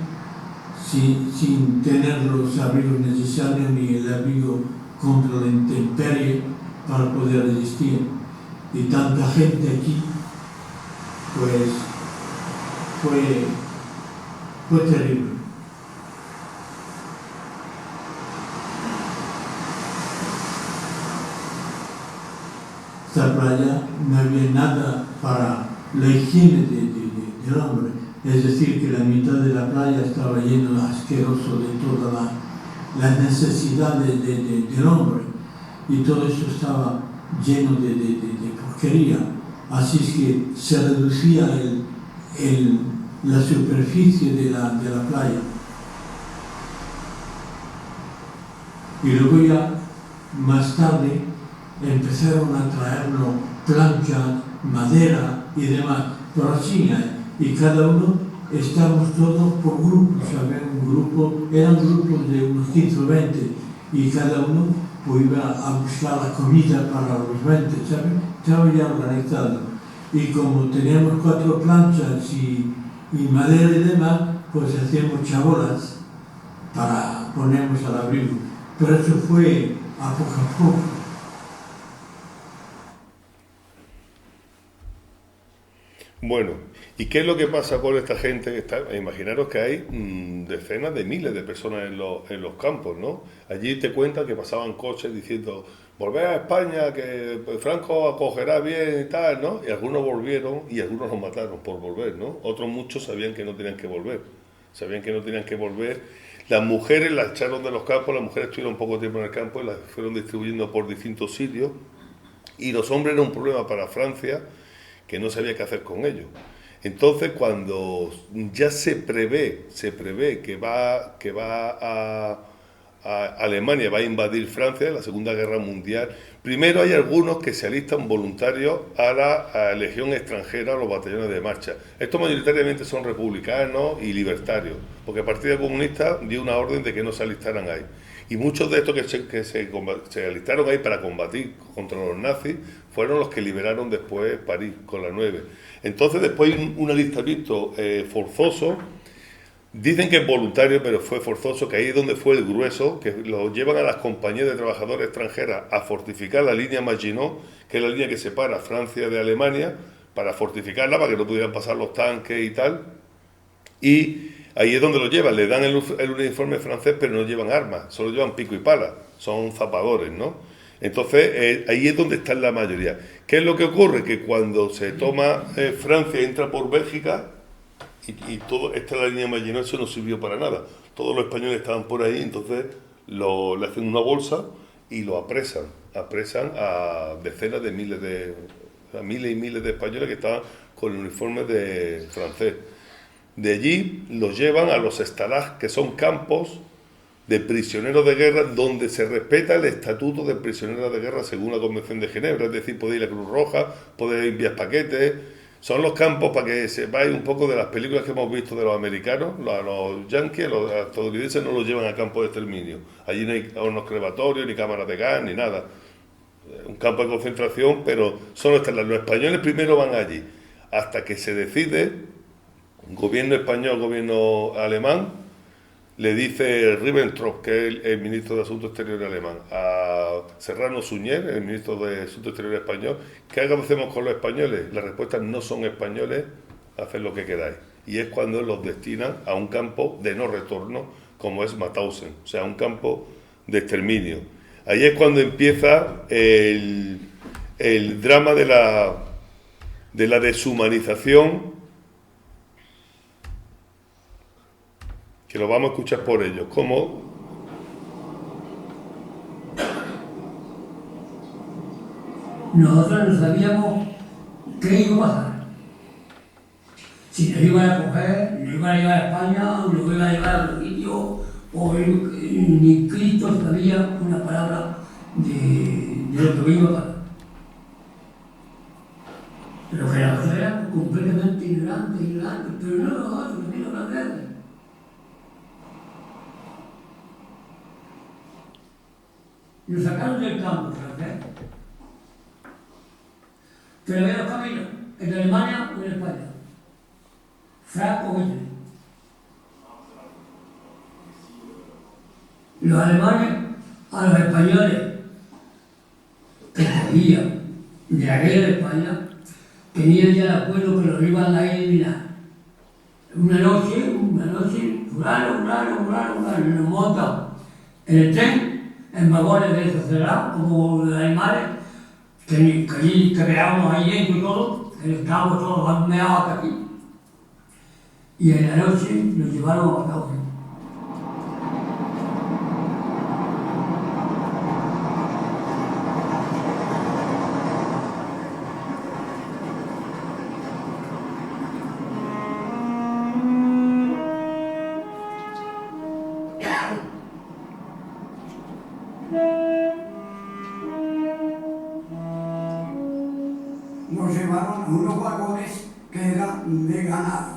sin tener los abrigos necesarios ni el abrigo contra la intemperie para poder resistir? Y tanta gente aquí, pues fue terrible. Esta playa no había nada para la higiene del hombre. Es decir, que la mitad de la playa estaba lleno asqueroso de todas las necesidades del hombre, y todo eso estaba lleno de porquería. Así es que se reducía la superficie de la playa. Y luego ya, más tarde, empezaron a traernos planchas, madera y demás, por así, y cada uno estábamos todos por grupos, ¿sabes? Eran grupos de unos 15 o 20, y cada uno pues iba a buscar la comida para los 20, ¿sabes? Estaba ya organizado. Y como teníamos 4 planchas y madera y demás, pues hacíamos chabolas para ponernos al abrigo. Pero eso fue a poco. Bueno, ¿y qué es lo que pasa con esta gente que está? Imaginaros que hay decenas de miles de personas en los campos, ¿no? Allí te cuentan que pasaban coches diciendo, volver a España, que Franco acogerá bien y tal, ¿no? Y algunos volvieron y algunos los mataron por volver, ¿no? Otros muchos sabían que no tenían que volver. Las mujeres las echaron de los campos, las mujeres estuvieron poco tiempo en el campo y las fueron distribuyendo por distintos sitios. Y los hombres era un problema para Francia, que no sabía qué hacer con ellos. Entonces, cuando ya se prevé que va a Alemania, va a invadir Francia en la Segunda Guerra Mundial, primero hay algunos que se alistan voluntarios a la Legión extranjera, a los batallones de marcha. Estos mayoritariamente son republicanos y libertarios, porque el Partido Comunista dio una orden de que no se alistaran ahí. Y muchos de estos que se alistaron ahí para combatir contra los nazis fueron los que liberaron después París con la 9. Entonces después hay un alistamiento forzoso. Dicen que es voluntario, pero fue forzoso, que ahí es donde fue el grueso, que lo llevan a las compañías de trabajadores extranjeras a fortificar la línea Maginot, que es la línea que separa Francia de Alemania, para fortificarla, para que no pudieran pasar los tanques y tal. Y ahí es donde lo llevan, le dan el uniforme francés, pero no llevan armas, solo llevan pico y pala, son zapadores, ¿no? Entonces, ahí es donde está la mayoría. ¿Qué es lo que ocurre? Que cuando se toma Francia, entra por Bélgica, y todo, la línea Maginot, eso no sirvió para nada. Todos los españoles estaban por ahí, entonces le hacen una bolsa y lo apresan a decenas de miles a miles y miles de españoles que estaban con el uniforme de francés. De allí los llevan a los stalags, que son campos de prisioneros de guerra, donde se respeta el estatuto de prisioneros de guerra según la Convención de Ginebra, es decir, podéis ir a la Cruz Roja, podéis enviar paquetes. Son los campos, para que sepáis un poco de las películas que hemos visto de los americanos, a los yanquis, a los estadounidenses no los llevan a campos de exterminio. Allí no hay hornos crematorios, ni cámaras de gas, ni nada. Un campo de concentración, pero son los españoles primero van allí, hasta que se decide, gobierno español, gobierno alemán, le dice Ribbentrop, que es el ministro de Asuntos Exteriores alemán, a Serrano Suñer, el ministro de Asuntos Exteriores español, ¿qué hacemos con los españoles? La respuesta: no son españoles, haced lo que queráis. Y es cuando los destinan a un campo de no retorno, como es Mauthausen, o sea, un campo de exterminio. Ahí es cuando empieza el drama de la deshumanización, que lo vamos a escuchar por ellos, como nosotros no sabíamos qué iba a pasar. Si nos iban a coger, nos iban a llevar a España, nos iban a llevar a otro sitio, o ni Cristo sabía una palabra de lo que iba a pasar. Pero que nosotros éramos completamente ignorantes, pero no nosotros, ni los franceses. Nos sacaron del campo francés, pero había dos caminos, en Alemania o en España, Franco o Hitler. Los alemanes a los españoles que cogían de la guerra de España tenían ya el acuerdo que los iban a eliminar. Una noche, nos montan en el tren, en vagones desacelerados, como los animales, que veábamos ahí dentro y todo, que estábamos todos meados hasta aquí. y en la noche nos llevaron a Mauthausen. Nos llevaron a unos vagones que eran de ganado.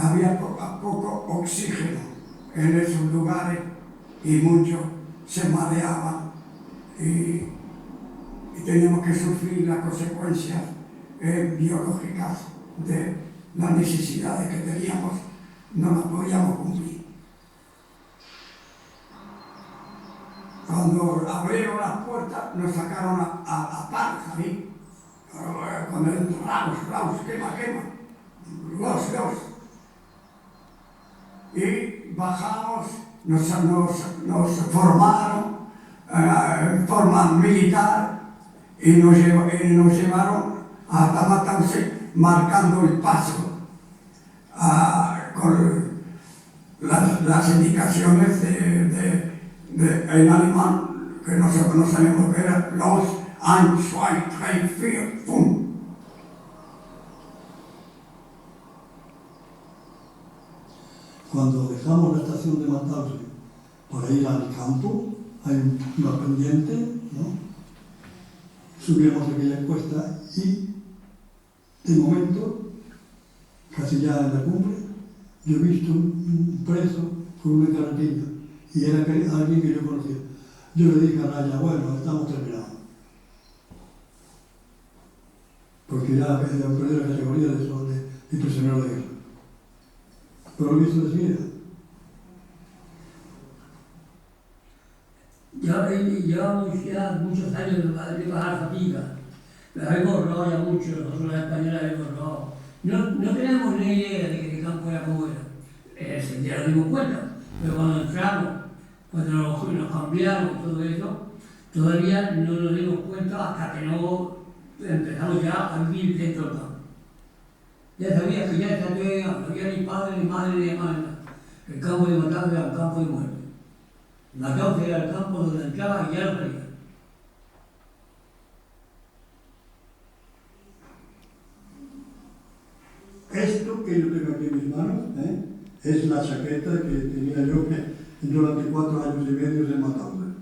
Había poco oxígeno en esos lugares y muchos se mareaban y teníamos que sufrir las consecuencias biológicas de las necesidades que teníamos, no las podíamos cumplir. Cuando abrieron las puertas, nos sacaron a palos ahí, con el raus, quema, los. Y bajamos, nos formaron en forma militar y nos llevaron hasta Mauthausen, marcando el paso con las indicaciones en alemán, que no sabemos qué era, los 1, 2, 3, 4, 5. Cuando dejamos la estación de Mauthausen para ir al campo, hay una pendiente, ¿no? Subimos aquella cuesta y, de momento, casi ya en la cumbre, yo he visto un preso con una carretilla y era alguien que yo conocía. Yo le dije a Raya, bueno, estamos terminados. Porque ya habían perdido la categoría de prisionero de guerra. Pero lo he visto enseguida. Llevamos ya muchos años de bajar fatiga. La hemos borrado ya mucho, nosotros la española la hemos borrado. No teníamos ni idea de que el campo era como era. Ya nos dimos cuenta, pero cuando entramos, cuando nos cambiaron todo eso, todavía no nos dimos cuenta hasta que no empezamos ya a vivir dentro del campo. Ya sabía que ya esta tierra no había ni padre, ni madre, ni hermana. El campo de Mauthausen era el campo de muerte. Mauthausen era el campo donde entraba y ya no salía. Esto que yo tengo aquí en mis manos, es la chaqueta que tenía yo durante 4 años y medio en Mauthausen.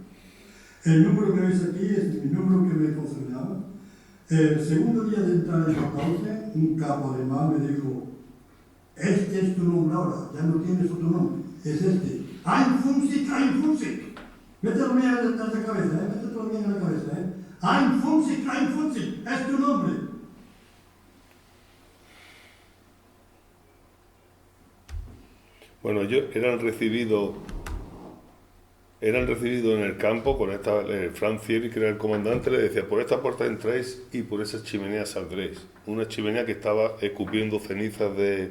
El número que veis aquí es mi número que me concerniaba. El segundo día de entrar en Mauthausen, un capo alemán me dijo: este es tu nombre ahora, ya no tienes otro nombre, es este. Einfunzig. Mételo bien en la cabeza, mételo bien en la cabeza. Einfunzig, es tu nombre. Bueno, ellos eran recibidos en el campo con Franz Thierry, que era el comandante, le decía: por esta puerta entráis y por esa chimenea saldréis. Una chimenea que estaba escupiendo cenizas de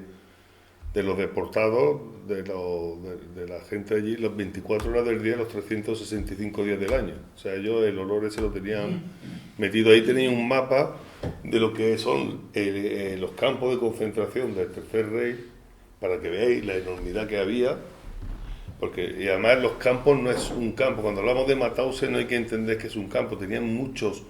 los deportados, de la gente allí, las 24 horas del día, los 365 días del año. O sea, ellos el olor ese lo tenían metido. Ahí tenéis un mapa de lo que son los campos de concentración del Tercer Reich, para que veáis la enormidad que había. Y además los campos no es un campo. Cuando hablamos de Mauthausen no hay que entender que es un campo, tenían muchos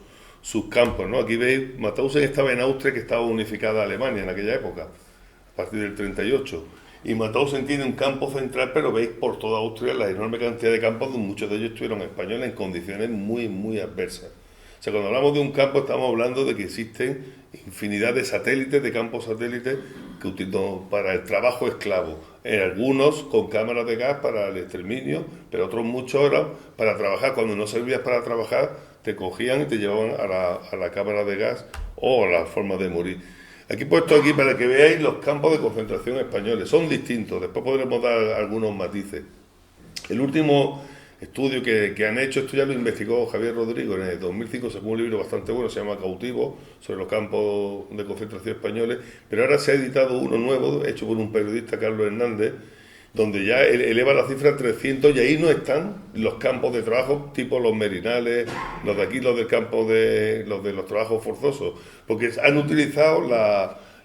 subcampos, ¿no? Aquí veis, Mauthausen estaba en Austria, que estaba unificada a Alemania en aquella época, a partir del 38. Y Mauthausen tiene un campo central, pero veis por toda Austria la enorme cantidad de campos, donde muchos de ellos estuvieron españoles en condiciones muy, muy adversas. O sea, cuando hablamos de un campo estamos hablando de que existen infinidad de satélites, de campos satélites, que utilizan para el trabajo esclavo. Algunos con cámaras de gas para el exterminio, pero otros muchos eran para trabajar. Cuando no servías para trabajar, te cogían y te llevaban a la cámara de gas o a la forma de morir. Aquí he puesto aquí para que veáis los campos de concentración españoles. Son distintos, después podremos dar algunos matices. El último estudio que han hecho, esto ya lo investigó Javier Rodrigo en el 2005, sacó un libro bastante bueno, se llama Cautivo, sobre los campos de concentración españoles, pero ahora se ha editado uno nuevo, hecho por un periodista, Carlos Hernández, donde ya eleva la cifra a 300, y ahí no están los campos de trabajo tipo los Merinales, los de aquí, los del campo los de los trabajos forzosos, porque han utilizado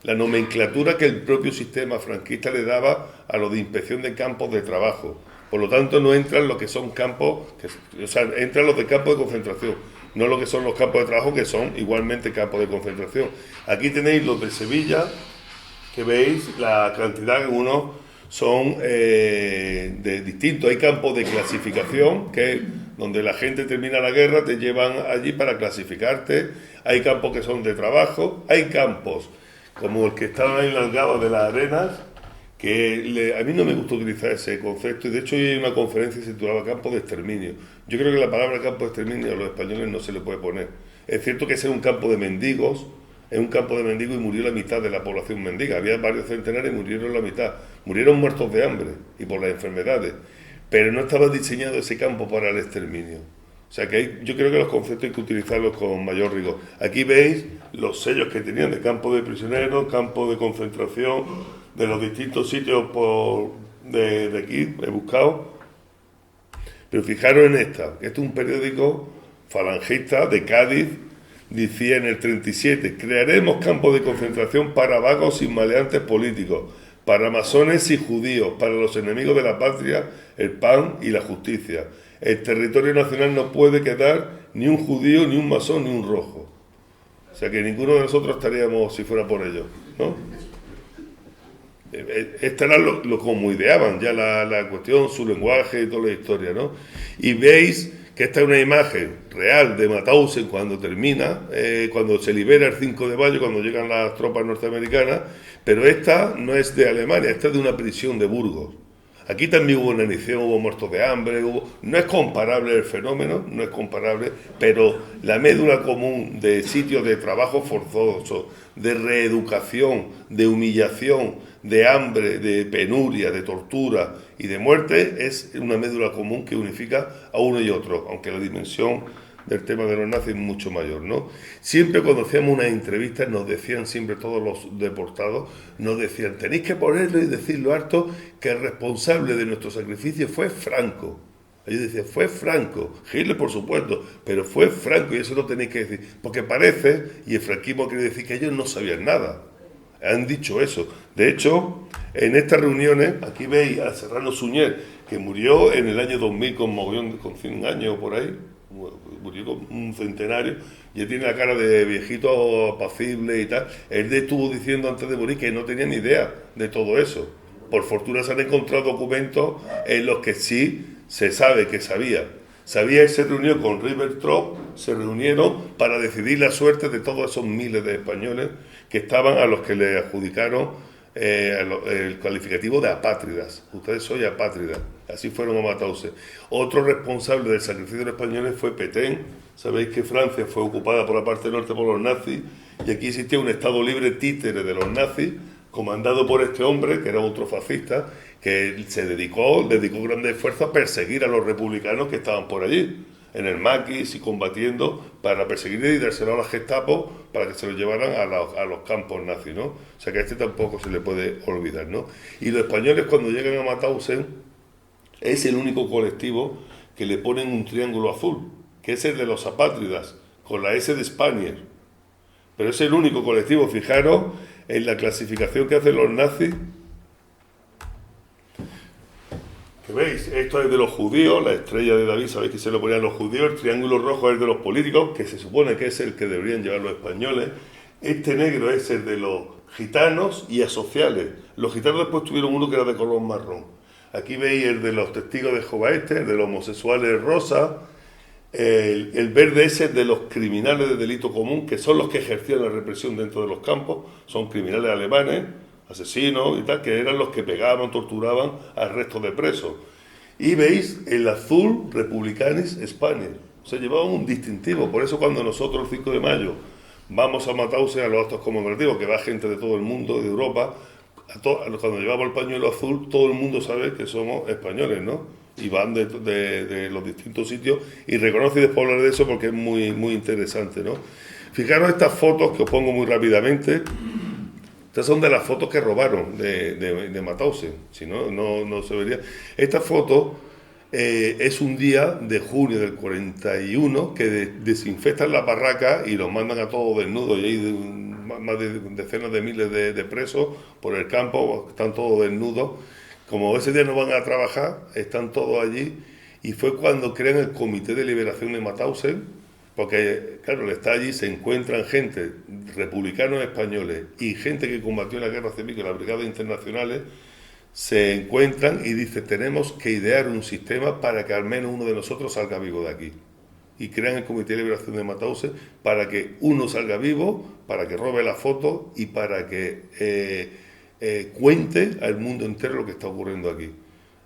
la nomenclatura que el propio sistema franquista le daba a lo de inspección de campos de trabajo. Por lo tanto, no entran lo que son campos, o sea, entran los de campos de concentración, no lo que son los campos de trabajo, que son igualmente campos de concentración. Aquí tenéis los de Sevilla, que veis la cantidad, unos son de distintos. Hay campos de clasificación, que donde la gente termina la guerra, te llevan allí para clasificarte. Hay campos que son de trabajo, hay campos como el que estaba en las Gavas de las Arenas, que a mí no me gusta utilizar ese concepto, y de hecho hoy hay una conferencia que se titulaba Campo de Exterminio. Yo creo que la palabra campo de exterminio a los españoles no se le puede poner. Es cierto que ese es un campo de mendigos, es un campo de mendigos y murió la mitad de la población mendiga. Había varios centenares y murieron la mitad. Murieron muertos de hambre y por las enfermedades, pero no estaba diseñado ese campo para el exterminio. O sea que yo creo que los conceptos hay que utilizarlos con mayor rigor. Aquí veis los sellos que tenían de campo de prisioneros, campo de concentración, de los distintos sitios de aquí, he buscado. Pero fijaros en esta, que este es un periódico falangista de Cádiz, decía en el 37, crearemos campos de concentración para vagos y maleantes políticos, para masones y judíos, para los enemigos de la patria, el pan y la justicia. El territorio nacional no puede quedar ni un judío, ni un masón, ni un rojo. O sea que ninguno de nosotros estaríamos si fuera por ello, ¿no? Esta era lo como ideaban ya la cuestión, su lenguaje y toda la historia, ¿no? Y veis que esta es una imagen real de Mauthausen cuando termina, cuando se libera el 5 de mayo, cuando llegan las tropas norteamericanas, pero esta no es de Alemania, esta es de una prisión de Burgos. Aquí también hubo una inanición, hubo muertos de hambre, no es comparable el fenómeno, no es comparable, pero la médula común de sitios de trabajo forzoso, de reeducación, de humillación, de hambre, de penuria, de tortura y de muerte es una médula común que unifica a uno y otro, aunque la dimensión del tema de los nazis es mucho mayor, ¿no? Siempre cuando hacíamos unas entrevistas nos decían, siempre todos los deportados, nos decían, tenéis que ponerlo y decirlo harto, que el responsable de nuestro sacrificio fue Franco. Ellos decían, fue Franco, Hitler por supuesto, pero fue Franco y eso lo tenéis que decir, porque parece, y el franquismo quiere decir que ellos no sabían nada, han dicho eso. De hecho, en estas reuniones, aquí veis a Serrano Suñer, que murió en el año 2000 con 100 años por ahí, murió con un centenario, ya tiene la cara de viejito apacible y tal. Él estuvo diciendo antes de morir que no tenía ni idea de todo eso. Por fortuna se han encontrado documentos en los que sí se sabe que sabía. Él se reunió con Ribbentrop, se reunieron para decidir la suerte de todos esos miles de españoles que estaban, a los que le adjudicaron el calificativo de apátridas. Ustedes sois apátridas. Así fueron a Mauthausen. Otro responsable del sacrificio de los españoles fue Pétain. Sabéis que Francia fue ocupada por la parte norte por los nazis y aquí existía un Estado libre títere de los nazis, comandado por este hombre, que era otro fascista, que se dedicó grandes esfuerzos a perseguir a los republicanos que estaban por allí, en el Maquis y combatiendo para perseguir y dárselo a la Gestapo para que se lo llevaran a los campos nazis, ¿no? O sea que a este tampoco se le puede olvidar, ¿no? Y los españoles cuando llegan a Mauthausen es el único colectivo que le ponen un triángulo azul, que es el de los apátridas, con la S de Spanier. Pero es el único colectivo, fijaros en la clasificación que hacen los nazis. Que veis, esto es de los judíos, la estrella de David, sabéis que se lo ponían los judíos, el triángulo rojo es de los políticos, que se supone que es el que deberían llevar los españoles. Este negro es el de los gitanos y asociales. Los gitanos después tuvieron uno que era de color marrón. Aquí veis el de los testigos de Jehová, el de los homosexuales rosa. El verde ese es de los criminales de delito común, que son los que ejercían la represión dentro de los campos, son criminales alemanes, asesinos y tal, que eran los que pegaban, torturaban al resto de presos. Y veis el azul, Republicanis Spanier, o sea, llevaban un distintivo. Por eso cuando nosotros el 5 de mayo vamos a Mauthausen a los actos conmemorativos, que va gente de todo el mundo, de Europa, cuando llevamos el pañuelo azul, todo el mundo sabe que somos españoles, ¿no? Y van de los distintos sitios y reconoce y después hablar de eso porque es muy, muy interesante, ¿no? Fijaros estas fotos que os pongo muy rápidamente. Estas son de las fotos que robaron de Mauthausen, si no, no se vería. Esta foto es un día de junio del 41 que desinfectan la barraca y los mandan a todos desnudos y hay más de decenas de miles de presos por el campo, están todos desnudos. Como ese día no van a trabajar, están todos allí, y fue cuando crean el Comité de Liberación de Mauthausen, porque, claro, está allí, se encuentran gente, republicanos españoles y gente que combatió en la Guerra Civil, que las brigadas internacionales, se encuentran y dicen, tenemos que idear un sistema para que al menos uno de nosotros salga vivo de aquí. Y crean el Comité de Liberación de Mauthausen para que uno salga vivo, para que robe la foto y para que cuente al mundo entero lo que está ocurriendo aquí.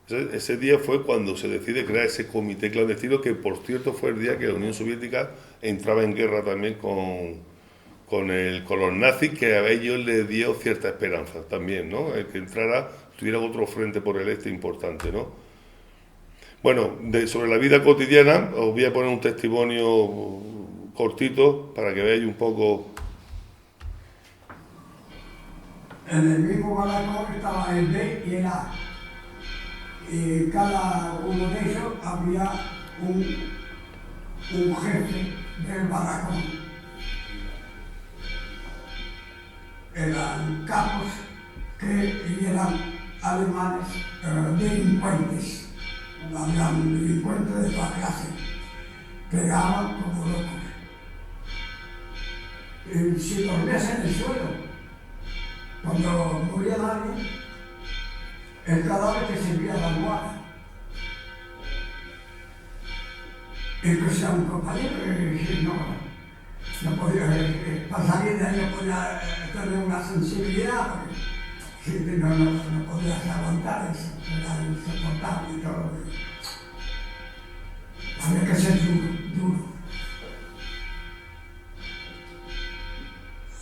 Ese día fue cuando se decide crear ese comité clandestino, que por cierto fue el día que la Unión Soviética entraba en guerra también con los nazis, que a ellos les dio cierta esperanza también, ¿no? El que entrara, tuviera otro frente por el este importante, ¿no? Bueno, sobre la vida cotidiana, os voy a poner un testimonio cortito para que veáis un poco. En el mismo balcón estaba el B y el A. Y cada uno de ellos había un jefe del balcón. Eran capos que eran alemanes, delincuentes. Habían delincuentes de toda clase. Pegaban como locos. Y si dormías en el suelo, cuando moría nadie, el cadáver te servía de almohada. Incluso a un compañero no podía, para salir de ahí no podía tener una sensibilidad, porque no podías aguantar eso, era insoportable y todo. Había que ser duro.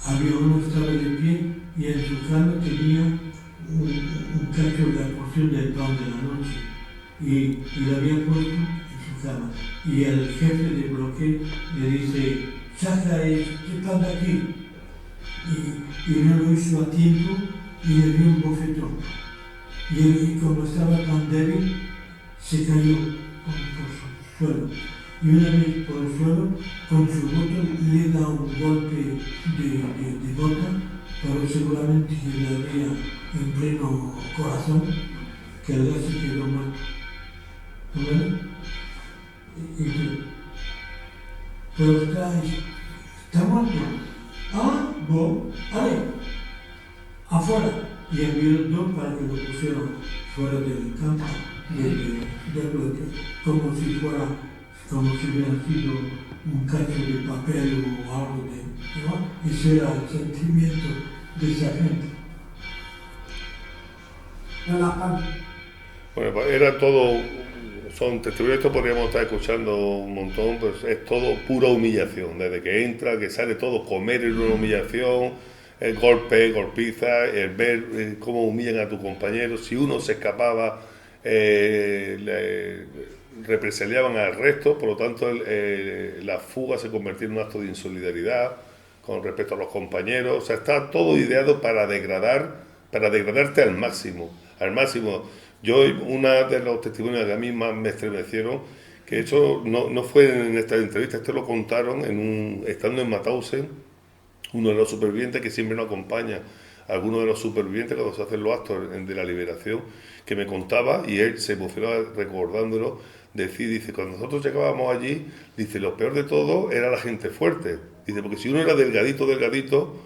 Había uno que estaba de pie y en su cama tenía un cacho de la porción del pan de la noche y la había puesto en su cama. Y el jefe de bloque le dice, saca este pan de aquí. Y no lo hizo a tiempo y le dio un bofetón. Y él, como estaba tan débil, se cayó por su suelo. Y una vez por el suelo, con su bota le da un golpe de bota, pero seguramente le daría en pleno corazón, que al día se quedó muerto. ¿No? Pero está muerto. Ah, vale, afuera. Y envió el don para que lo pusieran fuera del campo, del bloque, como si hubiera sido un cacho de papel o algo ¿no? Ese era el sentimiento de esa gente. Bueno, pues era todo, son testimonios, esto podríamos estar escuchando un montón, pues es todo pura humillación, desde que entra, que sale todo, comer es una humillación, el golpe, golpiza, el ver cómo humillan a tu compañero, si uno se escapaba, represaliaban al resto, por lo tanto la fuga se convertía en un acto de insolidaridad con respecto a los compañeros, o sea, está todo ideado para degradarte al máximo. Yo, una de los testimonios que a mí más me estremecieron, que eso no fue en esta entrevista, esto lo contaron estando en Mauthausen, uno de los supervivientes que siempre nos acompaña, algunos de los supervivientes cuando se hacen los actos de la liberación, que me contaba, y él se emocionaba recordándolo, dice, cuando nosotros llegábamos allí, dice, lo peor de todo era la gente fuerte, dice, porque si uno era delgadito,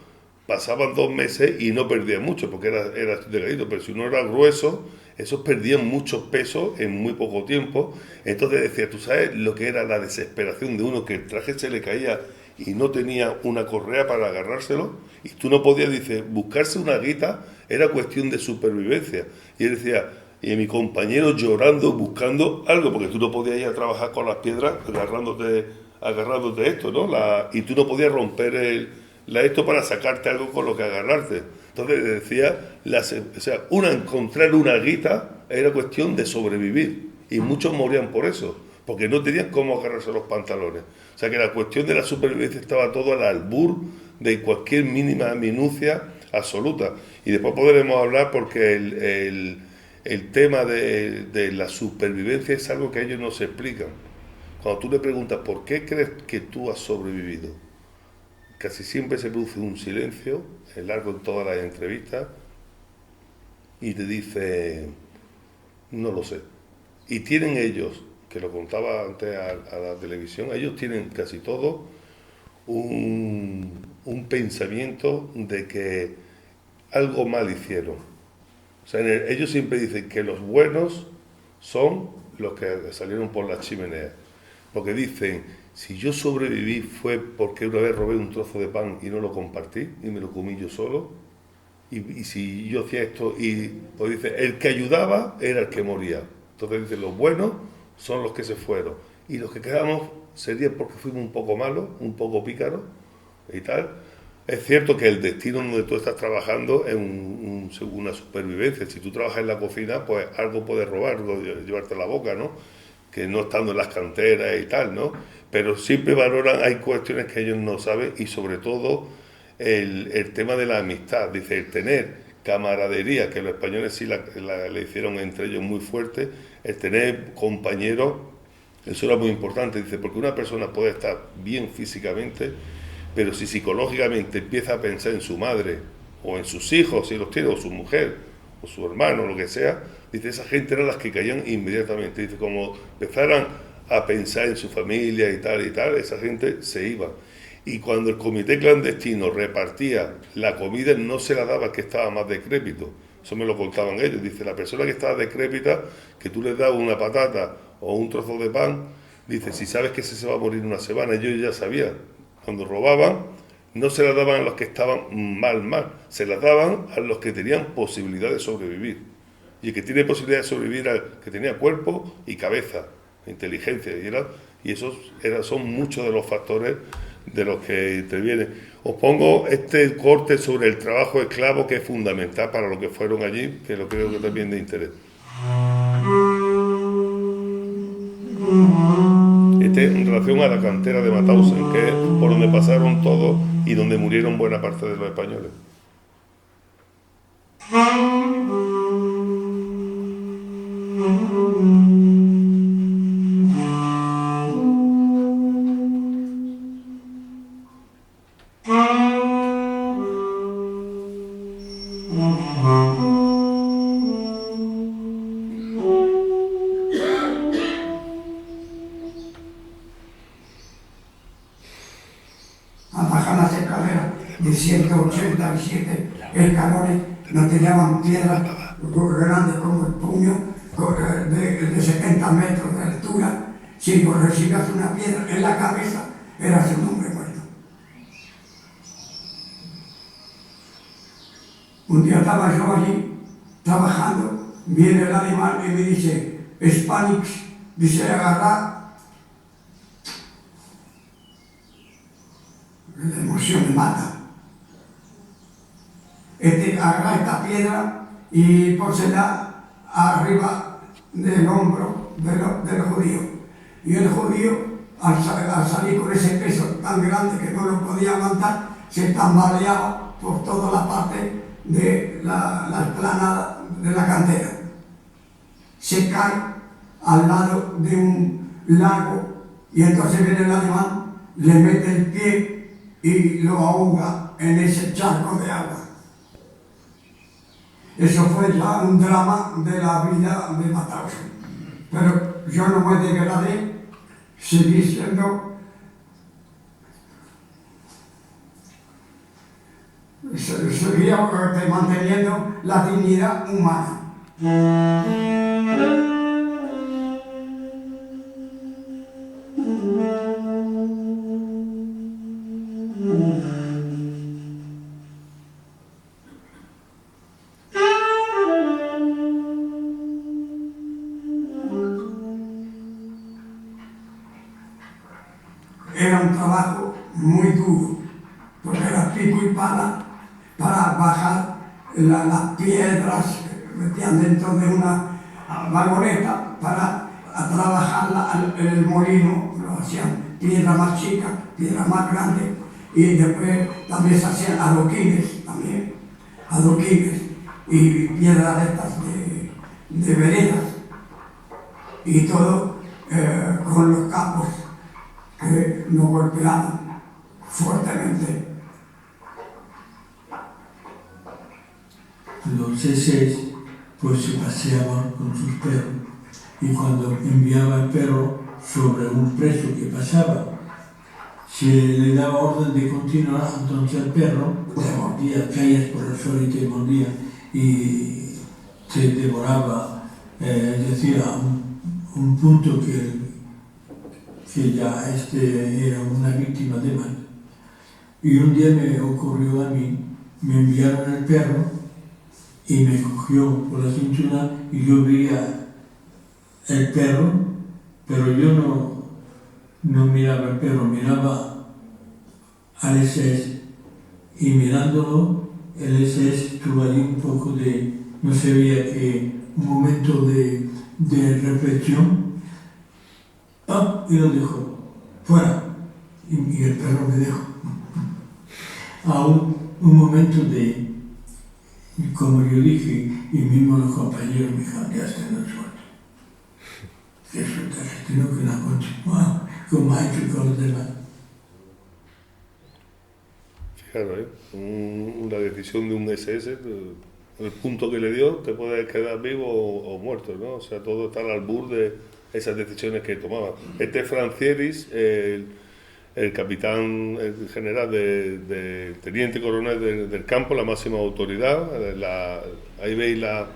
pasaban 2 meses y no perdía mucho, porque era delgadito, pero si uno era grueso, esos perdían mucho peso en muy poco tiempo. Entonces decía, tú sabes lo que era la desesperación de uno, que el traje se le caía y no tenía una correa para agarrárselo, y tú no podías, dice, buscarse una guita era cuestión de supervivencia. Y él decía, y mi compañero llorando, buscando algo, porque tú no podías ir a trabajar con las piedras agarrándote esto, ¿no? Y tú no podías romper esto para sacarte algo con lo que agarrarte. Entonces decía, encontrar una guita era cuestión de sobrevivir, y muchos morían por eso, porque no tenían cómo agarrarse los pantalones. O sea que la cuestión de la supervivencia estaba todo al albur de cualquier mínima minucia absoluta. Y después podremos hablar, porque el tema de la supervivencia es algo que ellos no se explican. Cuando tú le preguntas, ¿por qué crees que tú has sobrevivido? casi siempre se produce un silencio, es largo en todas las entrevistas, y te dice, no lo sé. Y tienen ellos, que lo contaba antes a la televisión, ellos tienen casi todo un pensamiento de que algo mal hicieron. O sea, ellos siempre dicen que los buenos son los que salieron por las chimeneas. Porque dicen, si yo sobreviví fue porque una vez robé un trozo de pan y no lo compartí y me lo comí yo solo. Y si yo hacía esto, y pues dice, el que ayudaba era el que moría. Entonces dice, los buenos son los que se fueron. Y los que quedamos sería porque fuimos un poco malos, un poco pícaros y tal. Es cierto que el destino donde tú estás trabajando es una supervivencia. Si tú trabajas en la cocina, pues algo puedes robar, llevarte a la boca, ¿no? Que no estando en las canteras y tal, ¿no? Pero siempre valoran, hay cuestiones que ellos no saben, y sobre todo el tema de la amistad. Dice, el tener camaradería, que los españoles sí le hicieron entre ellos muy fuerte, el tener compañeros, eso era muy importante. Dice, porque una persona puede estar bien físicamente, pero si psicológicamente empieza a pensar en su madre, o en sus hijos, si los tiene, o su mujer, o su hermano, lo que sea, dice, esa gente eran las que caían inmediatamente. Dice, como empezaran a pensar en su familia y tal, esa gente se iba. Y cuando el comité clandestino repartía la comida, no se la daba que estaba más decrépito. Eso me lo contaban ellos. Dice, la persona que estaba decrépita, que tú le das una patata o un trozo de pan, dice, si sabes que se va a morir una semana, yo ya sabía. Cuando robaban, no se la daban a los que estaban mal, se la daban a los que tenían posibilidad de sobrevivir. Y el que tiene posibilidad de sobrevivir, al que tenía cuerpo y cabeza, inteligencia, y esos son muchos de los factores de los que intervienen. Os pongo este corte sobre el trabajo esclavo, que es fundamental para lo que fueron allí, que lo creo que también de interés. En relación a la cantera de Mauthausen, que es por donde pasaron todos y donde murieron buena parte de los españoles. Bajan las escaleras de 187 escalones, nos tiraban piedras grandes como el puño, de 70 metros de altura. Si recibías una piedra en la cabeza, eras un hombre muerto. Un día estaba yo allí trabajando, viene el alemán y me dice, Spanish, dice, agarrar. La emoción me mata. Agarra esta piedra y pósela arriba del hombro del judío. Y el judío, al salir con ese peso tan grande que no lo podía aguantar, se tambaleaba por toda la parte de la explanada de la cantera. Se cae al lado de un lago y entonces viene el alemán, le mete el pie y lo ahoga en ese charco de agua. Eso fue ya un drama de la vida de Mauthausen. Pero yo no me degradé, seguí siendo, seguía manteniendo la dignidad humana. Era un trabajo muy duro, porque era pico y pala para bajar las piedras, metían dentro de una vagoneta para trabajarla en el molino, lo hacían piedra más chica, piedra más grande, y después también se hacían adoquines, y piedras de estas de veredas, y todo con los capos que nos golpeaban fuertemente los SS pues se paseaban con sus perros y cuando enviaba el perro sobre un preso que pasaba, si le daba orden de continuar, entonces el perro te mordía, caías por el suelo y te mordía y te devoraba, es decir, a un punto que ya era una víctima de mal. Y un día me ocurrió a mí, me enviaron el perro y me cogió por la cintura y yo veía el perro, pero yo no miraba el perro, miraba al SS y mirándolo, el SS tuvo ahí un poco de, no se veía que un momento de reflexión, ¡pam! Y lo dejó, fuera, y el perro me dejó. A un momento de, como yo dije, y mismo los compañeros me dijeron, ya está en el suelto. Que suelta que no ha continuado como ha hecho con los demás. Fijaros, una decisión de un SS, el punto que le dio, te puedes quedar vivo o muerto, ¿no? O sea, todo está al albur de esas decisiones que tomaba. Este Francieris, el capitán el general del teniente coronel del campo, la máxima autoridad, ahí veis la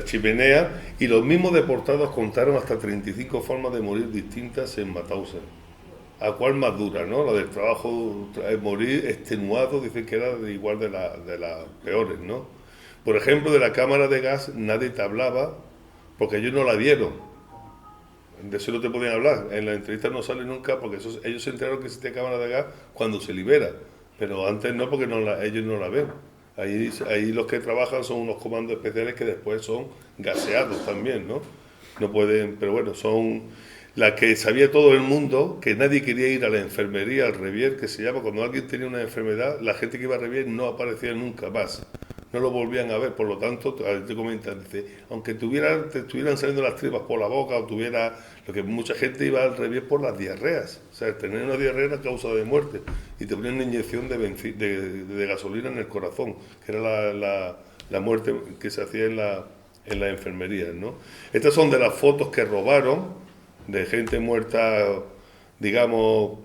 chimenea, y los mismos deportados contaron hasta 35 formas de morir distintas en Mauthausen. ¿A cuál más dura, no? La del trabajo, morir extenuado, dicen que era igual de las peores, ¿no? Por ejemplo, de la cámara de gas nadie te hablaba porque ellos no la vieron. De eso no te podían hablar. En la entrevista no sale nunca porque ellos se enteraron que existe cámara de gas cuando se libera. Pero antes no, porque ellos no la ven. Ahí los que trabajan son unos comandos especiales que después son gaseados también, ¿no? No pueden, pero bueno, son las que sabía todo el mundo, que nadie quería ir a la enfermería, al Revier, que se llama, cuando alguien tenía una enfermedad, la gente que iba a Revier no aparecía nunca más. No lo volvían a ver, por lo tanto, te comentan, dice, aunque te estuvieran saliendo las tripas por la boca o tuviera, lo que mucha gente iba al Revier por las diarreas, o sea, tener una diarrea era causa de muerte, y te ponían una inyección de gasolina en el corazón, que era la muerte que se hacía en la enfermería, ¿no? Estas son de las fotos que robaron de gente muerta, digamos,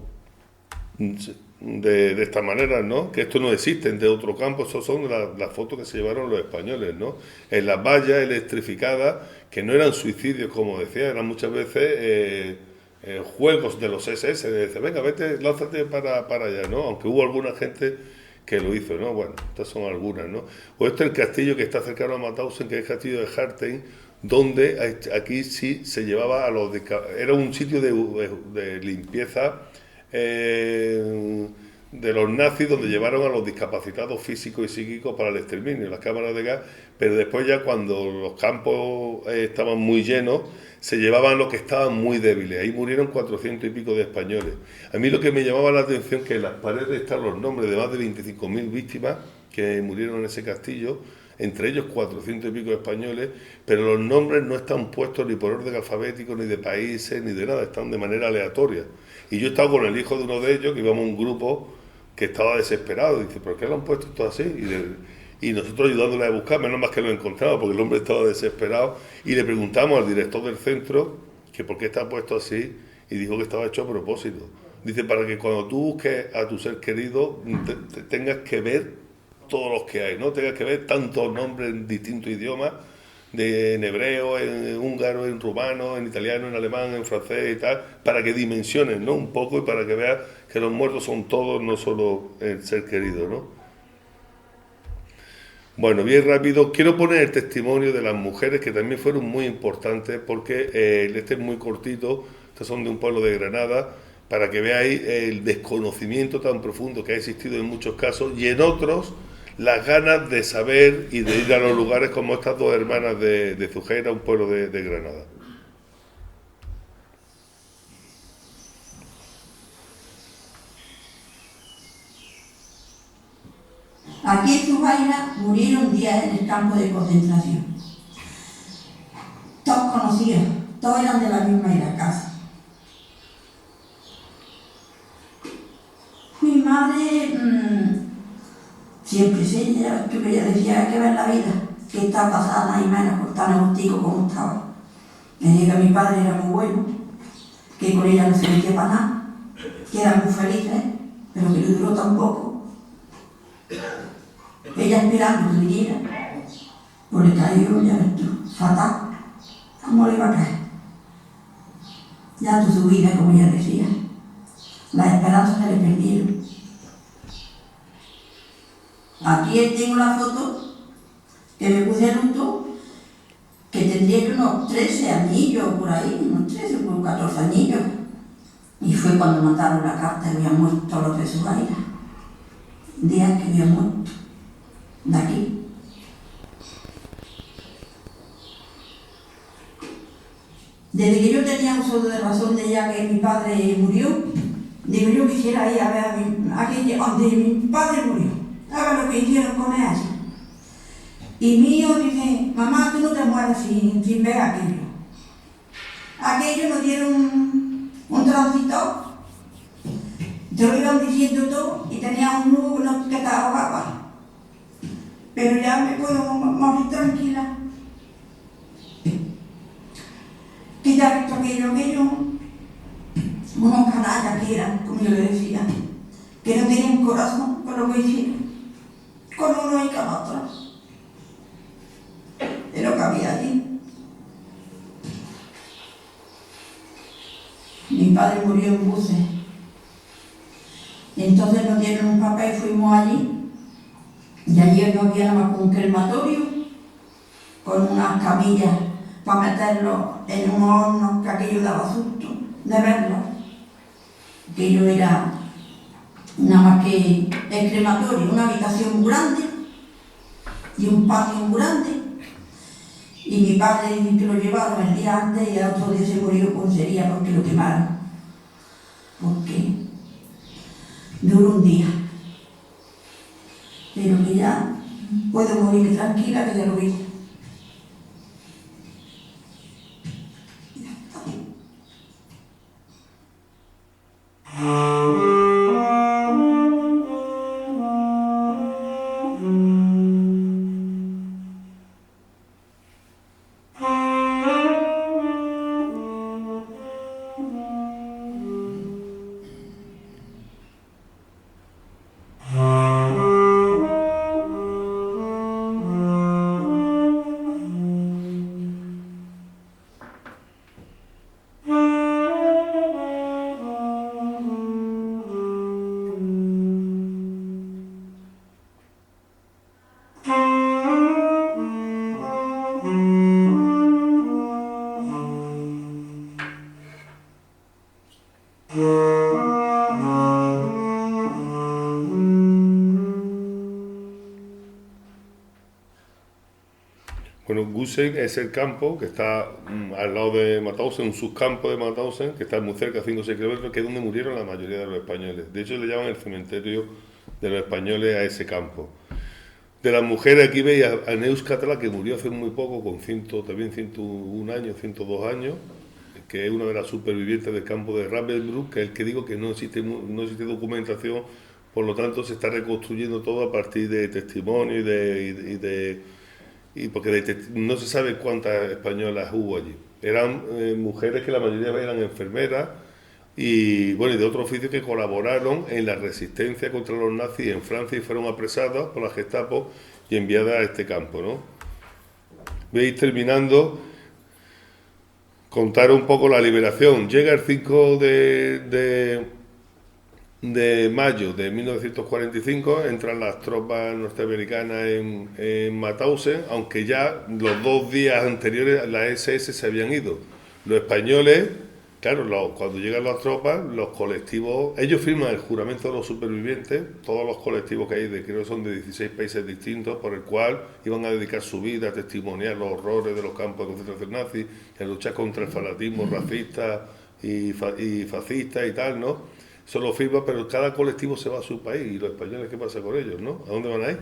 de esta manera, ¿no? Que esto no existe de otro campo, esas son las fotos que se llevaron los españoles, ¿no? En las vallas electrificadas, que no eran suicidios, como decía, eran muchas veces juegos de los SS, de decir, venga, vete, lánzate para allá, ¿no? Aunque hubo alguna gente que lo hizo, ¿no? Bueno, estas son algunas, ¿no? O este es el castillo que está cercano a Mauthausen, que es el castillo de Hartheim, donde aquí sí se llevaba a los... Era un sitio de limpieza de los nazis, donde llevaron a los discapacitados físicos y psíquicos para el exterminio, las cámaras de gas, pero después ya cuando los campos estaban muy llenos, se llevaban los que estaban muy débiles. Ahí murieron 400 y pico de españoles. A mí lo que me llamaba la atención es que en las paredes están los nombres de más de 25.000 víctimas que murieron en ese castillo, entre ellos 400 y pico de españoles, pero los nombres no están puestos ni por orden alfabético, ni de países, ni de nada, están de manera aleatoria. Y yo he estado con el hijo de uno de ellos, que íbamos a un grupo que estaba desesperado, y dice, ¿por qué lo han puesto esto así? Y nosotros ayudándole a buscar, menos más que lo encontramos, porque el hombre estaba desesperado, y le preguntamos al director del centro que por qué está puesto así, y dijo que estaba hecho a propósito. Dice, para que cuando tú busques a tu ser querido, tengas que ver todos los que hay, ¿no? Tengas que ver tantos nombres en distintos idiomas, en hebreo, en húngaro, en rumano, en italiano, en alemán, en francés y tal, para que dimensiones, ¿no? Un poco, y para que veas que los muertos son todos, no solo el ser querido, ¿no? Bueno, bien rápido, quiero poner el testimonio de las mujeres que también fueron muy importantes, porque este es muy cortito, estos son de un pueblo de Granada, para que veáis el desconocimiento tan profundo que ha existido en muchos casos, y en otros las ganas de saber y de ir a los lugares, como estas dos hermanas de Zujera, un pueblo de Granada. Aquí en Zubaira murieron días en el campo de concentración. Todos conocidos, todos eran de la misma casa. Mi madre Siempre sí, ya ves tú que ella decía, hay que ver la vida, que está pasada y menos por tan agustico como estaba. Me dijo que mi padre era muy bueno, que con ella no se metía para nada, que eran muy felices, pero que le duró tan poco. Ella esperando que viniera, pues le cayó, ya ves tú, fatal. ¿Cómo le va a caer? Ya tu su vida, como ella decía. Las esperanzas se le perdieron. Aquí tengo la foto que me pusieron tú, que tendría unos 13 añillos por ahí, unos 13 o 14 añillos. Y fue cuando mandaron la carta que había muerto los de Subaira. Días que había muerto. De aquí. Desde que yo tenía uso de razón de ya que mi padre murió, digo, yo quisiera ir a ver a donde mi padre murió, a ver lo que hicieron con él. Y mi hijo dice, mamá, tú no te mueres sin ver aquello. Aquello nos dieron un tránsito, te lo iban diciendo todo y tenía un nudo que te ahogaba. Pero ya me puedo morir tranquila. Que ya visto aquello, unos canallas que eran, como yo le decía, que no tenían corazón por lo que hicieron, con uno y con otro. Es lo que había allí. Mi padre murió en buses. Y entonces nos dieron un papel y fuimos allí. Y allí no había nada más que un crematorio con unas camillas para meterlo en un horno, que aquello daba susto de verlo. Aquello era nada más que el crematorio, una habitación muy grande y un patio muy grande. Y mi padre dice que lo llevaron el día antes y al otro día se murió con sería porque lo quemaron. Porque duró un día. Pero que ya puedo morir tranquila, que ya lo vi. Bueno, Gusen es el campo que está al lado de Mauthausen, un subcampo de Mauthausen, que está muy cerca, 5 o 6 kilómetros, que es donde murieron la mayoría de los españoles. De hecho, le llaman el cementerio de los españoles a ese campo. De las mujeres, aquí veis a Neus Catala, que murió hace muy poco, con 101 años, 102 años, que es una de las supervivientes del campo de Ravensbrück, que es el que digo que no existe documentación, por lo tanto se está reconstruyendo todo a partir de testimonios y porque no se sabe cuántas españolas hubo allí. Eran mujeres que la mayoría eran enfermeras y bueno, y de otro oficio que colaboraron en la resistencia contra los nazis en Francia y fueron apresadas por la Gestapo y enviadas a este campo, ¿no? Veis, terminando, contar un poco la liberación. Llega el 5 de mayo de 1945, entran las tropas norteamericanas en Mauthausen, aunque ya los 2 días anteriores las SS se habían ido. Los españoles, claro, cuando llegan las tropas, los colectivos, ellos firman el juramento de los supervivientes, todos los colectivos que hay, creo que son de 16 países distintos, por el cual iban a dedicar su vida a testimoniar los horrores de los campos de concentración nazis, y a luchar contra el fanatismo racista y fascista y tal, ¿no? Eso lo firma, pero cada colectivo se va a su país. ¿Y los españoles qué pasa con ellos, no? ¿A dónde van a ir?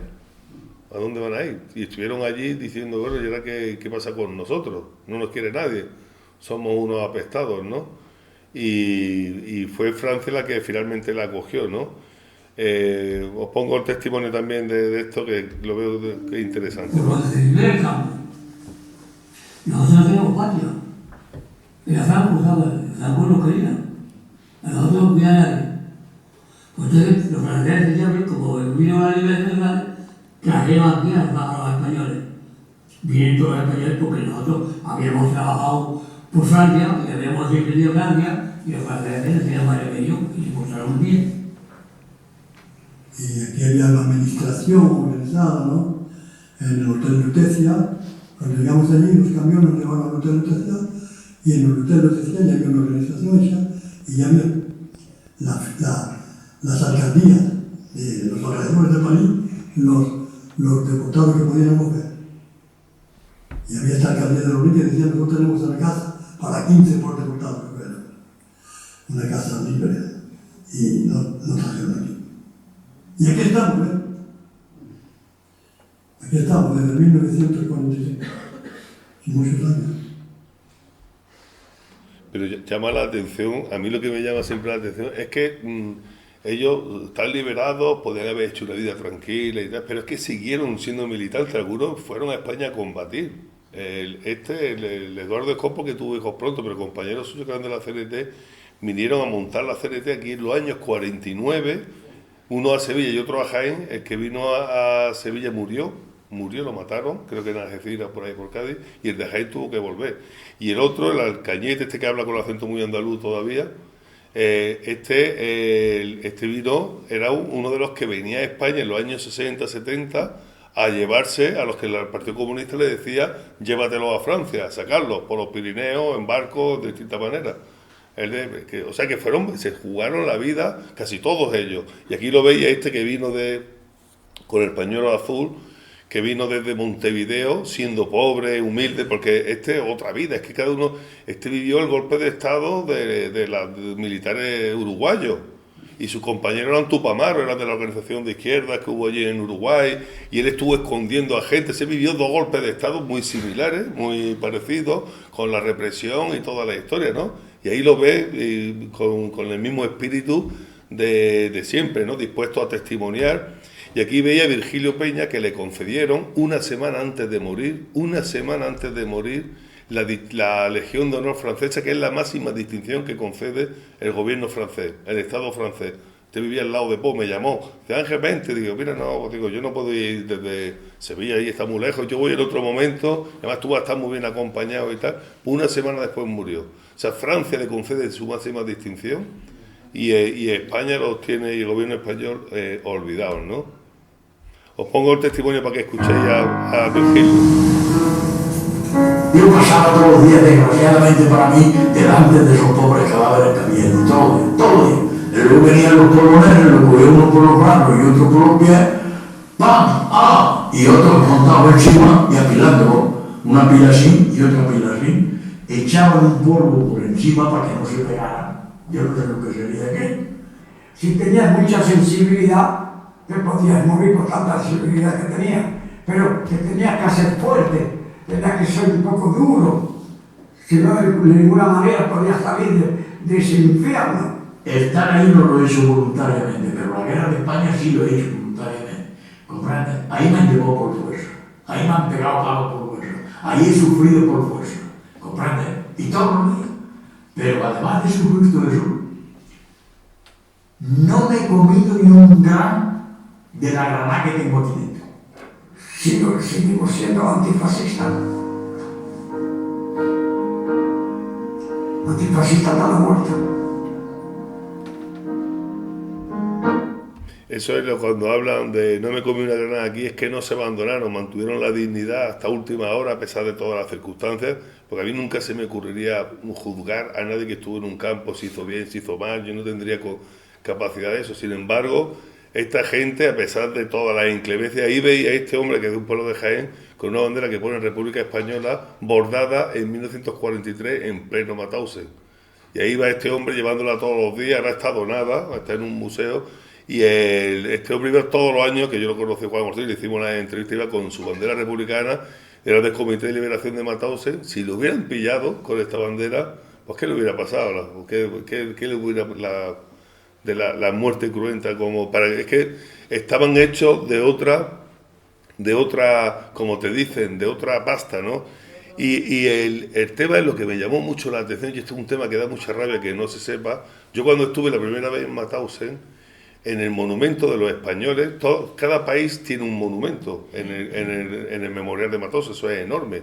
¿A dónde van a ir? Y estuvieron allí diciendo, bueno, ¿y ahora qué pasa con nosotros? No nos quiere nadie. Somos unos apestados, ¿no? Y fue Francia la que finalmente la acogió, ¿no? Os pongo el testimonio también de esto, que lo veo que es interesante. Por lo de el campo. Nosotros no tenemos patio. El Franco no quería. A nosotros no cuidaba nadie. Pues entonces los franceses ya, como vino la liberación, trajeron aquí a los españoles. Vienen todos los españoles porque nosotros habíamos trabajado por Francia, y habíamos defendido Francia, y los franceses tenían más remedio y se portaron bien. Y aquí había la administración organizada, ¿no? En el Hotel Lutecia, cuando llegamos allí, los camiones nos llevaban al Hotel Lutecia, y en el Hotel Lutecia ya había una organización hecha, y ya había las alcaldías de los alrededores de París, los deportados que podían mover. Y había esta alcaldía de los que decían que nosotros tenemos una casa para 15 por deportados que fueran. Una casa libre, y no trajeron aquí. Y aquí estamos, ¿eh? Aquí estamos, desde 1945, muchos años. Pero llama la atención, a mí lo que me llama siempre la atención es que ellos están liberados, podrían haber hecho una vida tranquila y tal, pero es que siguieron siendo militantes, algunos fueron a España a combatir. El Eduardo Escopo, que tuvo hijos pronto, pero compañeros suyos que eran de la CNT, vinieron a montar la CNT aquí en los años 49, uno a Sevilla y otro a Jaén. El que vino a Sevilla murió, lo mataron, creo que en Algeciras, por ahí por Cádiz, y el de Jaén tuvo que volver. Y el otro, el Alcañete, este que habla con el acento muy andaluz todavía, este vino, era uno de los que venía a España en los años 60, 70, a llevarse a los que el Partido Comunista le decía, llévatelos a Francia, a sacarlos por los Pirineos, en barcos, de distintas maneras. O sea que se jugaron la vida casi todos ellos. Y aquí lo veis a este que vino con el pañuelo azul, que vino desde Montevideo, siendo pobre, humilde, porque este es otra vida, es que cada uno, vivió el golpe de Estado de los militares uruguayos, y sus compañeros eran Tupamaro, eran de la organización de izquierda que hubo allí en Uruguay, y él estuvo escondiendo a gente. Se vivió dos golpes de Estado muy similares, muy parecidos, con la represión y toda la historia, ¿no? Y ahí lo ves con el mismo espíritu de siempre, ¿no? Dispuesto a testimoniar. Y aquí veía a Virgilio Peña, que le concedieron una semana antes de morir, la Legión de Honor francesa, que es la máxima distinción que concede el gobierno francés, el Estado francés. Usted vivía al lado de Pau, me llamó, de Ángel, vente, digo, mira, no, yo no puedo ir desde Sevilla, ahí está muy lejos, yo voy en otro momento, además tú vas a estar muy bien acompañado y tal. Una semana después murió. O sea, Francia le concede su máxima distinción y España los tiene, y el gobierno español olvidados, ¿no? Os pongo el testimonio para que escuchéis a Virgilio. Yo pasaba todos los días, desgraciadamente para mí, delante de esos pobres cadáveres que había, todo el día. Luego venían los poloneses, lo cogían uno por los brazos y otro por los pies, ¡pam! ¡Ah! Y otros montados encima y apilando, una pila así y otra pila así, echaban un polvo por encima para que no se pegaran. Yo no sé lo que sería aquello. Si tenías mucha sensibilidad, te podías morir por tanta sensibilidad que tenías, pero que tenías que ser fuerte, tenías que ser un poco duro, si no de ninguna manera podías salir de ese infierno. Estar ahí no lo he hecho voluntariamente, pero la guerra de España sí lo he hecho voluntariamente. ¿Comprende? Ahí me han llevado por fuerza, ahí me han pegado palos por fuerza, ahí he sufrido por fuerza. ¿Comprende? Y todos los días. Pero además de sufrir todo eso, no me he comido ni un gramo de la granada que tengo aquí dentro. Seguimos siendo antifascistas. Antifascistas hasta la muerte. Eso es cuando hablan de no me comí una granada aquí, es que no se abandonaron, mantuvieron la dignidad hasta última hora a pesar de todas las circunstancias, porque a mí nunca se me ocurriría juzgar a nadie que estuvo en un campo, si hizo bien, si hizo mal, yo no tendría capacidad de eso. Sin embargo, esta gente, a pesar de toda la inclemencia, ahí veis a este hombre que es de un pueblo de Jaén, con una bandera que pone República Española, bordada en 1943 en pleno Mauthausen. Y ahí va este hombre llevándola todos los días, ahora está donada, está en un museo. Y este hombre iba todos los años, que yo lo conocí, Juan Ortiz, le hicimos una entrevista, iba con su bandera republicana, era del Comité de Liberación de Mauthausen. Si lo hubieran pillado con esta bandera, pues ¿qué le hubiera pasado? ¿Qué le hubiera de la muerte cruenta, como para es que estaban hechos de otra, como te dicen, de otra pasta, ¿no? Y el tema es lo que me llamó mucho la atención, y esto es un tema que da mucha rabia que no se sepa. Yo cuando estuve la primera vez en Mauthausen, en el monumento de los españoles, cada país tiene un monumento en el memorial de Mauthausen, eso es enorme.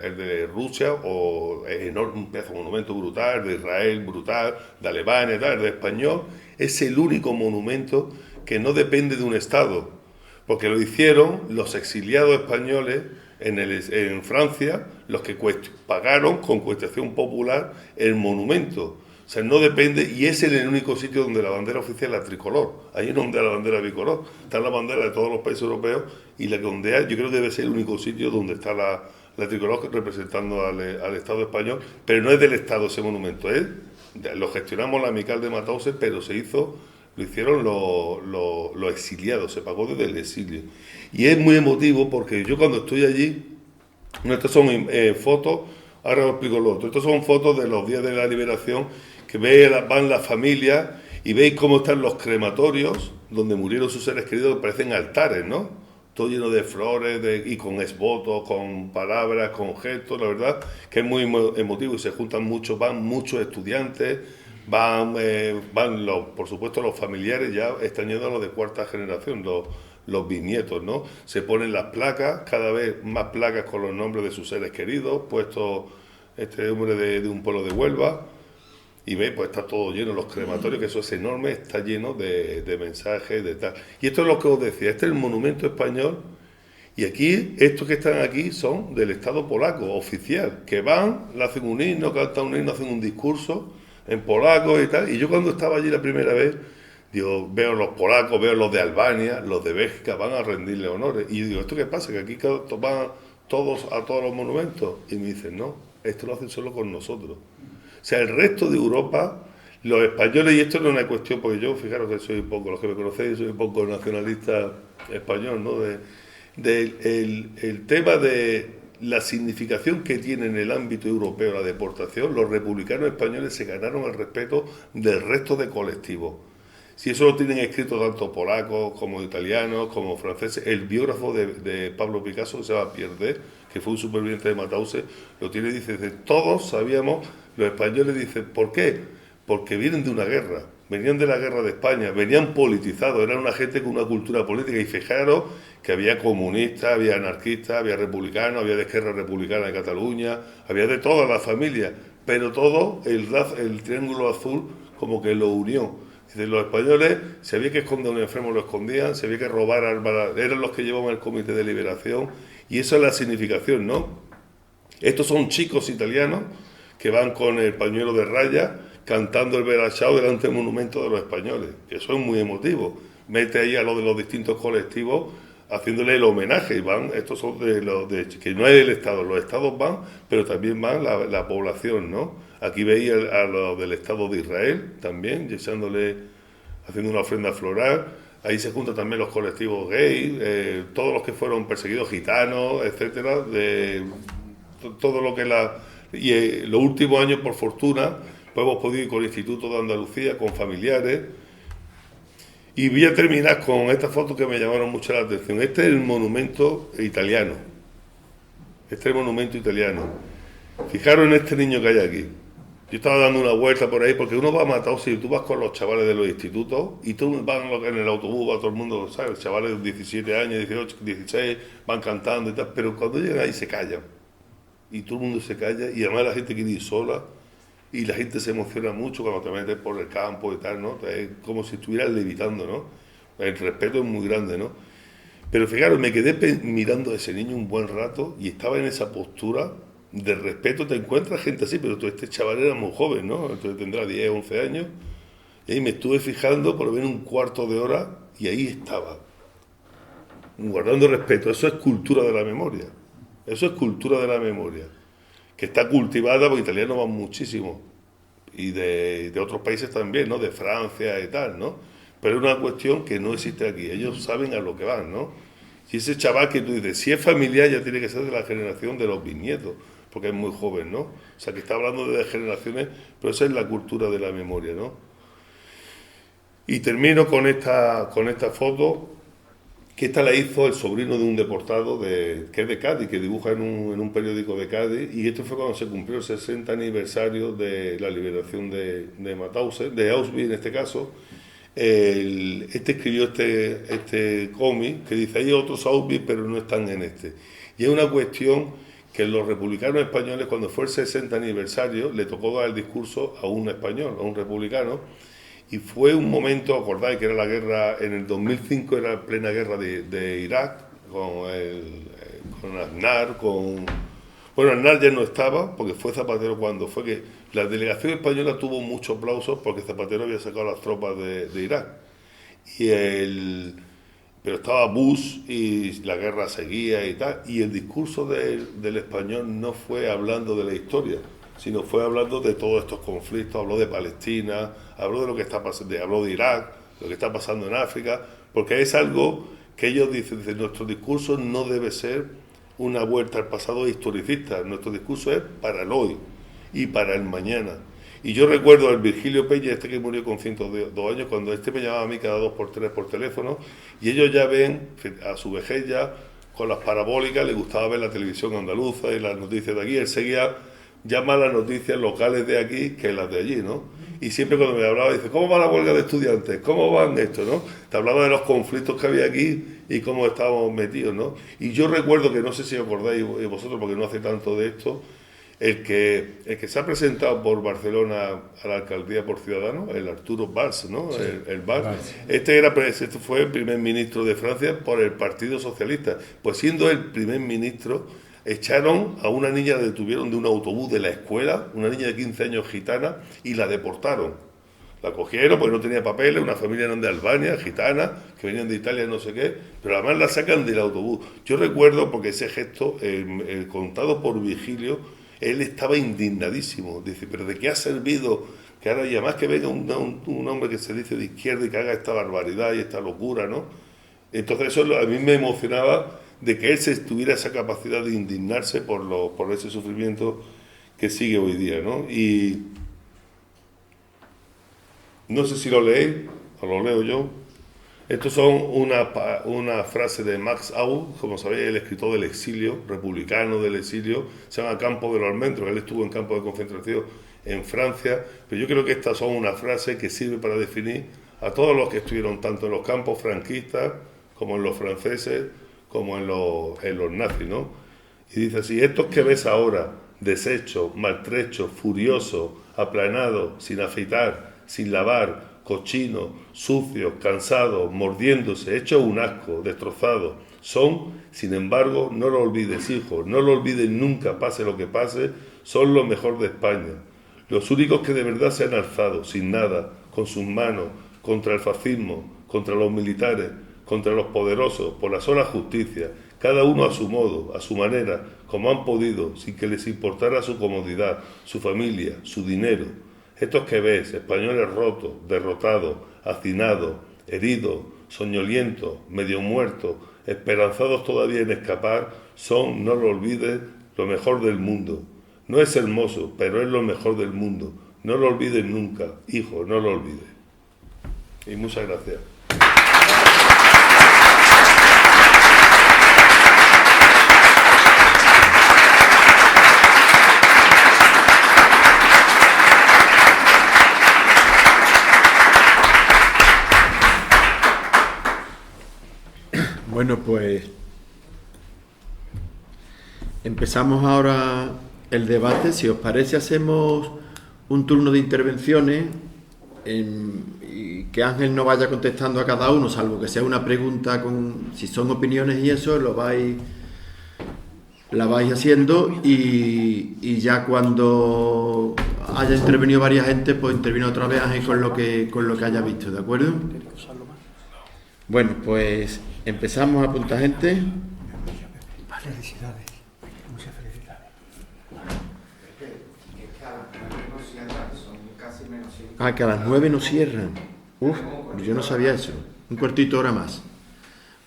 El de Rusia, o es enorme, un pedazo de monumento brutal, de Israel brutal, de Alemania, tal. El de español es el único monumento que no depende de un Estado, porque lo hicieron los exiliados españoles en Francia, los que pagaron con cotización popular el monumento. O sea, no depende, y es el único sitio donde la bandera oficial es la tricolor. Ahí no ondea la bandera bicolor, está la bandera de todos los países europeos, y la que ondea, yo creo que debe ser el único sitio donde está la tricolor representando al Estado español, pero no es del Estado ese monumento, lo gestionamos la Amical de Mauthausen, pero lo hicieron los exiliados, se pagó desde el exilio. Y es muy emotivo porque yo cuando estoy allí, estas son fotos, ahora os explico lo otro, estas son fotos de los días de la liberación, que van las familias y veis cómo están los crematorios, donde murieron sus seres queridos, que parecen altares, ¿no? Todo lleno de flores y con esvotos, con palabras, con gestos, la verdad que es muy emotivo y se juntan muchos, van muchos estudiantes, van por supuesto los familiares, ya están yendo los de cuarta generación, los bisnietos, ¿no? Se ponen las placas, cada vez más placas con los nombres de sus seres queridos, puesto este hombre de un pueblo de Huelva, y veis, pues está todo lleno, los crematorios, que eso es enorme, está lleno de mensajes, de tal. Y esto es lo que os decía, este es el monumento español, y aquí, estos que están aquí son del Estado polaco, oficial, que van, le hacen un himno, cantan un himno, hacen un discurso en polaco y tal. Y yo cuando estaba allí la primera vez, digo, veo los polacos, veo los de Albania, los de Bélgica, van a rendirle honores. Y digo, ¿esto qué pasa? Que aquí van todos a todos los monumentos. Y me dicen, no, esto lo hacen solo con nosotros. O sea, el resto de Europa, los españoles, y esto no es una cuestión, porque yo, fijaros que soy un poco, los que me conocéis, soy un poco nacionalista español, ¿no? El tema de la significación que tiene en el ámbito europeo la deportación, los republicanos españoles se ganaron el respeto del resto de colectivos. Si eso lo tienen escrito tanto polacos como italianos, como franceses, el biógrafo de Pablo Picasso, que se llama Pierre, que fue un superviviente de Mauthausen, lo tiene y dice, todos sabíamos, los españoles dicen, ¿por qué? Porque vienen de una guerra, venían de la guerra de España, venían politizados, eran una gente con una cultura política, y fijaros que había comunistas, había anarquistas, había republicanos, había de Esquerra Republicana de Cataluña, había de todas las familias, pero todo el triángulo azul como que lo unió. Dice, los españoles, si había que esconder a un enfermo lo escondían, si había que robar armas, eran los que llevaban el comité de liberación, y esa es la significación, ¿no? Estos son chicos italianos que van con el pañuelo de raya cantando el Bella Ciao delante del monumento de los españoles, que eso es muy emotivo. Mete ahí a los de los distintos colectivos haciéndole el homenaje, y van, estos son que no es el Estado, los Estados van, pero también van la población, ¿no? Aquí veis a los del Estado de Israel también, haciendo una ofrenda floral. Ahí se juntan también los colectivos gays, todos los que fueron perseguidos, gitanos, etcétera, todo lo que los últimos años, por fortuna, pues hemos podido ir con el Instituto de Andalucía, con familiares. Y voy a terminar con estas fotos que me llamaron mucho la atención. Este es el monumento italiano. Fijaros en este niño que hay aquí. Yo estaba dando una vuelta por ahí, porque uno va a Mauthausen y tú vas con los chavales de los institutos, y tú vas en el autobús, va todo el mundo, ¿sabes? Chavales de 17 años, 18, 16, van cantando y tal, pero cuando llegan ahí se callan. Y todo el mundo se calla, y además la gente quiere ir sola, y la gente se emociona mucho cuando te metes por el campo y tal, ¿no? Es como si estuvieras levitando, ¿no? El respeto es muy grande, ¿no? Pero fijaros, me quedé mirando a ese niño un buen rato, y estaba en esa postura de respeto. Te encuentras gente así, pero este chaval era muy joven, ¿no? Entonces tendrá 10, 11 años, y ahí me estuve fijando por lo menos un cuarto de hora, y ahí estaba, guardando respeto. Eso es cultura de la memoria, que está cultivada, porque italianos van muchísimo, y de otros países también, ¿no? De Francia y tal, ¿no? Pero es una cuestión que no existe aquí, ellos saben a lo que van, ¿no? Y ese chaval que tú dices, si es familiar, ya tiene que ser de la generación de los bisnietos, porque es muy joven, ¿no? O sea, que está hablando de generaciones, pero esa es la cultura de la memoria, ¿no? Y termino con esta foto, que esta la hizo el sobrino de un deportado que es de Cádiz, que dibuja en un periódico de Cádiz, y esto fue cuando se cumplió el 60 aniversario de la liberación de Mauthausen, de Auschwitz en este caso. Este escribió este cómic que dice: hay otros Auschwitz, pero no están en este. Y es una cuestión que los republicanos españoles, cuando fue el 60 aniversario, le tocó dar el discurso a un español, a un republicano, y fue un momento, acordáis que era la guerra, en el 2005 era plena guerra de Irak, con Aznar, bueno, Aznar ya no estaba, porque fue Zapatero cuando fue que la delegación española tuvo muchos aplausos porque Zapatero había sacado las tropas de Irak. Pero estaba Bush y la guerra seguía y tal, y el discurso del español no fue hablando de la historia, sino fue hablando de todos estos conflictos. Habló de Palestina, habló de lo que está pasando, habló de Irak, lo que está pasando en África, porque es algo que ellos dicen, nuestro discurso no debe ser una vuelta al pasado historicista, nuestro discurso es para el hoy y para el mañana. Y yo recuerdo al Virgilio Peña, que murió con 102 años, cuando me llamaba a mí cada 2 por 3 por teléfono, y ellos ya ven, a su vejez ya, con las parabólicas, le gustaba ver la televisión andaluza y las noticias de aquí, él seguía ya más las noticias locales de aquí que las de allí, ¿no? Y siempre cuando me hablaba, dice: ¿cómo va la huelga de estudiantes? ¿Cómo van esto, no? Te hablaba de los conflictos que había aquí y cómo estábamos metidos, ¿no? Y yo recuerdo que, no sé si acordáis vosotros, porque no hace tanto de esto, el que se ha presentado por Barcelona a la alcaldía por Ciudadanos, el Arturo Valls, ¿no? Sí, el Valls. Este fue el primer ministro de Francia por el Partido Socialista. Pues siendo el primer ministro, echaron a una niña, la detuvieron de un autobús de la escuela, una niña de 15 años gitana, y la deportaron. La cogieron porque no tenía papeles, una familia eran de Albania, gitana, que venían de Italia, no sé qué, pero además la sacan del autobús. Yo recuerdo, porque ese gesto, contado por Virgilio, él estaba indignadísimo. Dice: ¿pero de qué ha servido que ahora, y además que venga un hombre que se dice de izquierda y que haga esta barbaridad y esta locura, ¿no? Entonces eso a mí me emocionaba, de que él tuviera esa capacidad de indignarse por ese sufrimiento que sigue hoy día, ¿no? Y no sé si lo leéis o lo leo yo. Estos son una frase de Max Aub, como sabéis, el escritor del exilio, republicano del exilio, se llama Campo de los Almendros. Él estuvo en campos de concentración en Francia, pero yo creo que estas son una frase que sirve para definir a todos los que estuvieron tanto en los campos franquistas como en los franceses, como en los nazis, ¿no? Y dice así: estos que ves ahora, deshechos, maltrechos, furiosos, aplanados, sin afeitar, sin lavar, cochinos, sucios, cansados, mordiéndose, hechos un asco, destrozados, son, sin embargo, no lo olvides, hijos, no lo olvides nunca, pase lo que pase, son lo mejor de España. Los únicos que de verdad se han alzado, sin nada, con sus manos, contra el fascismo, contra los militares, contra los poderosos, por la sola justicia, cada uno a su modo, a su manera, como han podido, sin que les importara su comodidad, su familia, su dinero. Estos que ves, españoles rotos, derrotados, hacinados, heridos, soñolientos, medio muertos, esperanzados todavía en escapar, son, no lo olvides, lo mejor del mundo. No es hermoso, pero es lo mejor del mundo. No lo olvides nunca, hijo, no lo olvides. Y muchas gracias. Bueno, pues empezamos ahora el debate. Si os parece, hacemos un turno de intervenciones y que Ángel no vaya contestando a cada uno, salvo que sea una pregunta si son opiniones y eso, la vais haciendo y ya cuando haya intervenido varias gente, pues interviene otra vez Ángel con lo que haya visto, ¿de acuerdo? Bueno, pues empezamos a apuntar gente. Felicidades, muchas felicidades. Ah, que a las 9 no cierran. Uf, yo no sabía eso. Un cuartito de hora más.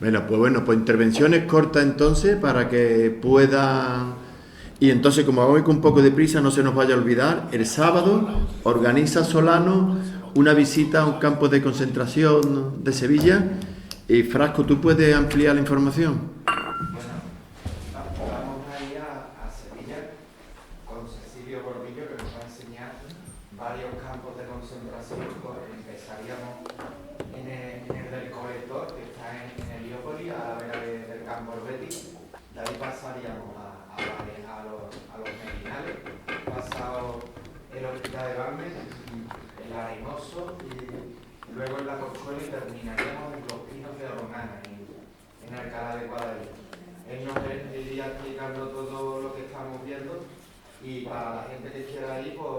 Bueno, pues intervenciones cortas entonces para que pueda. Y entonces, como vamos con un poco de prisa, no se nos vaya a olvidar, el sábado organiza Solano una visita a un campo de concentración de Sevilla. Y Frasco, ¿tú puedes ampliar la información? Bueno, vamos a ir a Sevilla con Cecilio Gordillo, que nos va a enseñar varios campos de concentración. Pues empezaríamos en el del Colector, que está en Heliópolis, a la vera del campo Helvético. De ahí pasaríamos a los Merinales, pasado el Hospital de Balmes, el Arenoso, y luego en la Corchuela, y terminaríamos en Los Pinos de Romana, en Alcalá de Guadalupe. Él nos iría explicando todo lo que estamos viendo, y para la gente que quiera ir, pues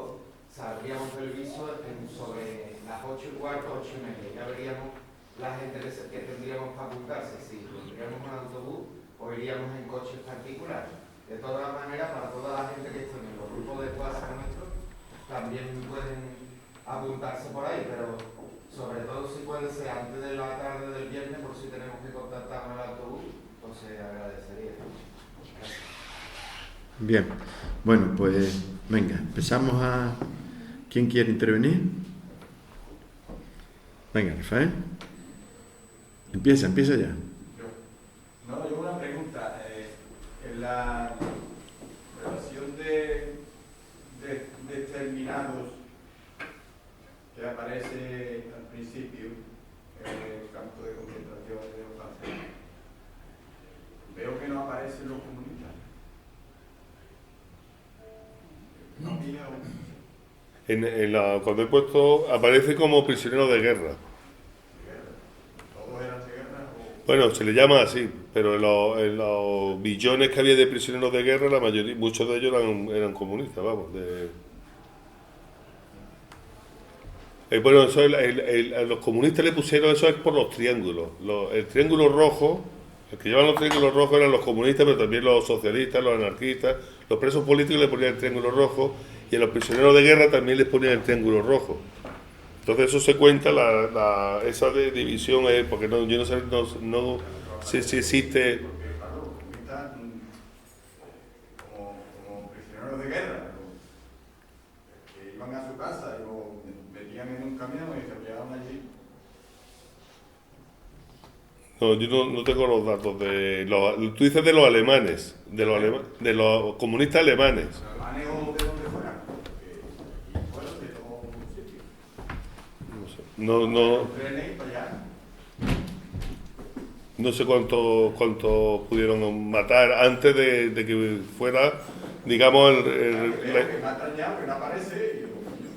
saldríamos del viso sobre las 8:15, 8:30. Ya veríamos la gente que tendríamos para apuntarse, si tendríamos un autobús o iríamos en coches particulares. De todas maneras, para toda la gente que esté en los grupos de WhatsApp nuestros, también pueden apuntarse por ahí, pero sobre todo si puede ser antes de la tarde del viernes, por si tenemos que contactar con el autobús, pues se agradecería. Gracias. Bien, bueno, pues venga, empezamos a... ¿Quién quiere intervenir? Venga, Rafael. Empieza ya. No, yo una pregunta. En la relación de determinados que aparece al principio en el campo de concentración de Ocaña, veo que no aparecen los comunistas. No pilla cuando he puesto, aparece como prisionero de guerra. ¿Todos eran de guerra? Bueno, se le llama así, pero en los billones que había de prisioneros de guerra, la mayoría, muchos de ellos eran comunistas, vamos. Bueno, eso a los comunistas le pusieron eso es por los triángulos. El triángulo rojo, el que llevaban los triángulos rojos eran los comunistas, pero también los socialistas, los anarquistas. Los presos políticos le ponían el triángulo rojo y a los prisioneros de guerra también les ponían el triángulo rojo. Entonces eso se cuenta, esa división es, porque yo no sé si existe... Como prisioneros de guerra, que iban a su casa y lo metían en un camión y se llevaban allí. No, yo no tengo los datos tú dices de los alemanes, de los comunistas alemanes. ¿Alemanes o de donde fueran? Y fueron de todo un sitio. No sé cuánto pudieron matar antes de que fuera, digamos, que matan ya, que no aparece.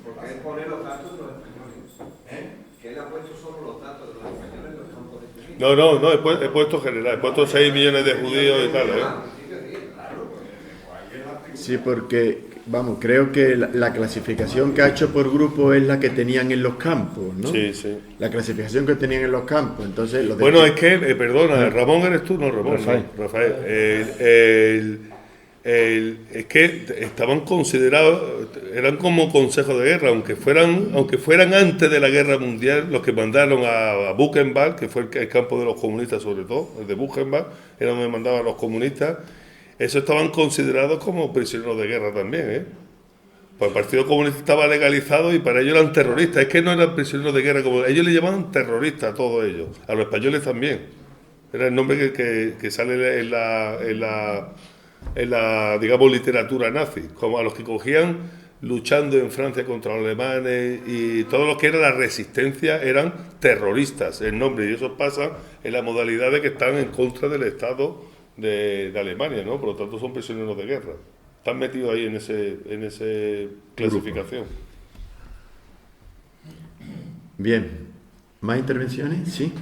¿Por qué pone los datos de los españoles? ¿Que él ha puesto solo los datos de los españoles en los campos de exterminio? No, he puesto general, he puesto 6 millones de judíos y tal, Sí, porque, vamos, creo que la clasificación que ha hecho por grupo es la que tenían en los campos, ¿no? Sí. La clasificación que tenían en los campos, entonces... Bueno, es que, perdona, Ramón eres tú, no Ramón. Rafael. Es que estaban considerados, eran como consejos de guerra, aunque fueran antes de la guerra mundial, los que mandaron a Buchenwald, que fue el campo de los comunistas sobre todo, el de Buchenwald, era donde mandaban a los comunistas. Esos estaban considerados como prisioneros de guerra también, Pues el Partido Comunista estaba legalizado y para ellos eran terroristas. Es que no eran prisioneros de guerra, como ellos le llamaban terroristas a todos ellos, a los españoles también. Era el nombre que sale en la, digamos, literatura nazi, como a los que cogían luchando en Francia contra los alemanes y todo lo que era la resistencia eran terroristas, el nombre, y eso pasa en la modalidad de que están en contra del Estado de Alemania, ¿no? Por lo tanto son prisioneros de guerra. Están metidos ahí en ese clasificación. Bien. ¿Más intervenciones? Sí.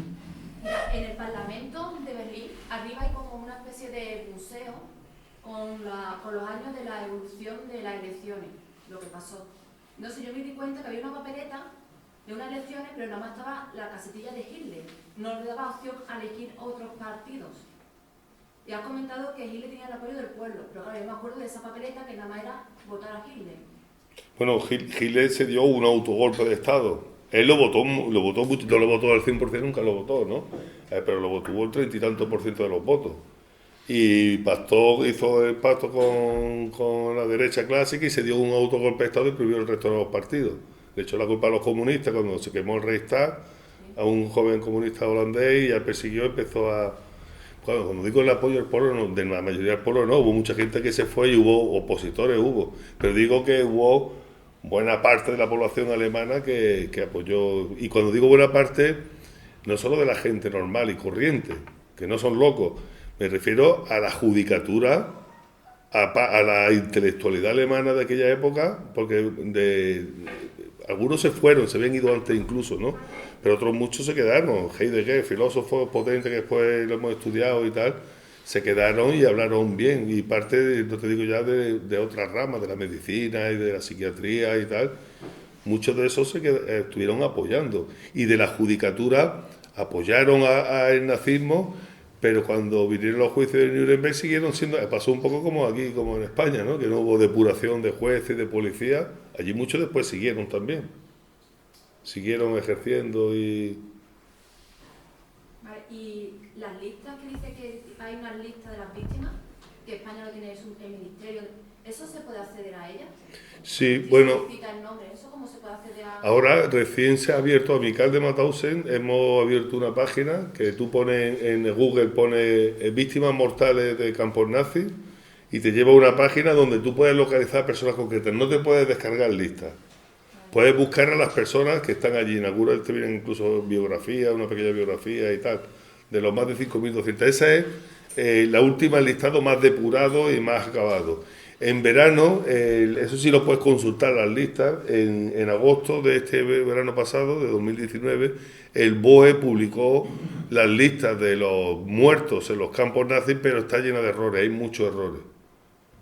En el Parlamento de Berlín, arriba hay como una especie de museo con los años de la evolución de las elecciones, lo que pasó. Entonces yo me di cuenta que había una papeleta de unas elecciones, pero nada más estaba la casetilla de Hitler. No le daba opción a elegir otros partidos. Y has comentado que Hitler tenía el apoyo del pueblo, pero claro, yo me acuerdo de esa papeleta que nada más era votar a Hitler. Bueno, Hitler se dio un autogolpe de Estado. Él lo votó mucho, no lo votó al 100%, nunca lo votó, ¿no? Pero lo votó el 30 y tanto % de los votos. Y hizo el pacto con la derecha clásica y se dio un autogolpe de Estado y prohibió el resto de los partidos. Le echó la culpa a los comunistas cuando se quemó el Reichstag, a un joven comunista holandés, y ya persiguió, empezó a... Cuando digo el apoyo al pueblo, no, de la mayoría del pueblo no, hubo mucha gente que se fue y hubo opositores, pero digo que hubo buena parte de la población alemana que apoyó, y cuando digo buena parte, no solo de la gente normal y corriente, que no son locos, me refiero a la judicatura, a la intelectualidad alemana de aquella época, porque algunos se fueron, se habían ido antes incluso, ¿no? Pero otros muchos se quedaron. Heidegger, filósofos potentes que después lo hemos estudiado y tal, se quedaron y hablaron bien. Y parte, no te digo ya, de otras ramas, de la medicina y de la psiquiatría y tal, muchos de esos estuvieron apoyando. Y de la judicatura apoyaron al nazismo, pero cuando vinieron los juicios de Nuremberg siguieron siendo... Pasó un poco como aquí, como en España, ¿no? Que no hubo depuración de jueces y de policía. Allí muchos después siguieron también. Siguieron ejerciendo y... Vale, y las listas que dice que hay una lista de las víctimas, que España lo tiene el ministerio, ¿eso se puede acceder a ellas? Sí, si bueno... se cita el nombre, ¿eso cómo se puede acceder a...? Ahora recién se ha abierto Amical de Mauthausen, hemos abierto una página que tú pones en Google, pones víctimas mortales de campos nazis y te lleva a una página donde tú puedes localizar personas concretas, no te puedes descargar listas. Puedes buscar a las personas que están allí, en algunas te vienen incluso biografías, una pequeña biografía y tal, de los más de 5.200. Esa es la última listado más depurado y más acabado. En verano, eso sí lo puedes consultar las listas, en agosto de este verano pasado, de 2019, el BOE publicó las listas de los muertos en los campos nazis, pero está llena de errores, hay muchos errores.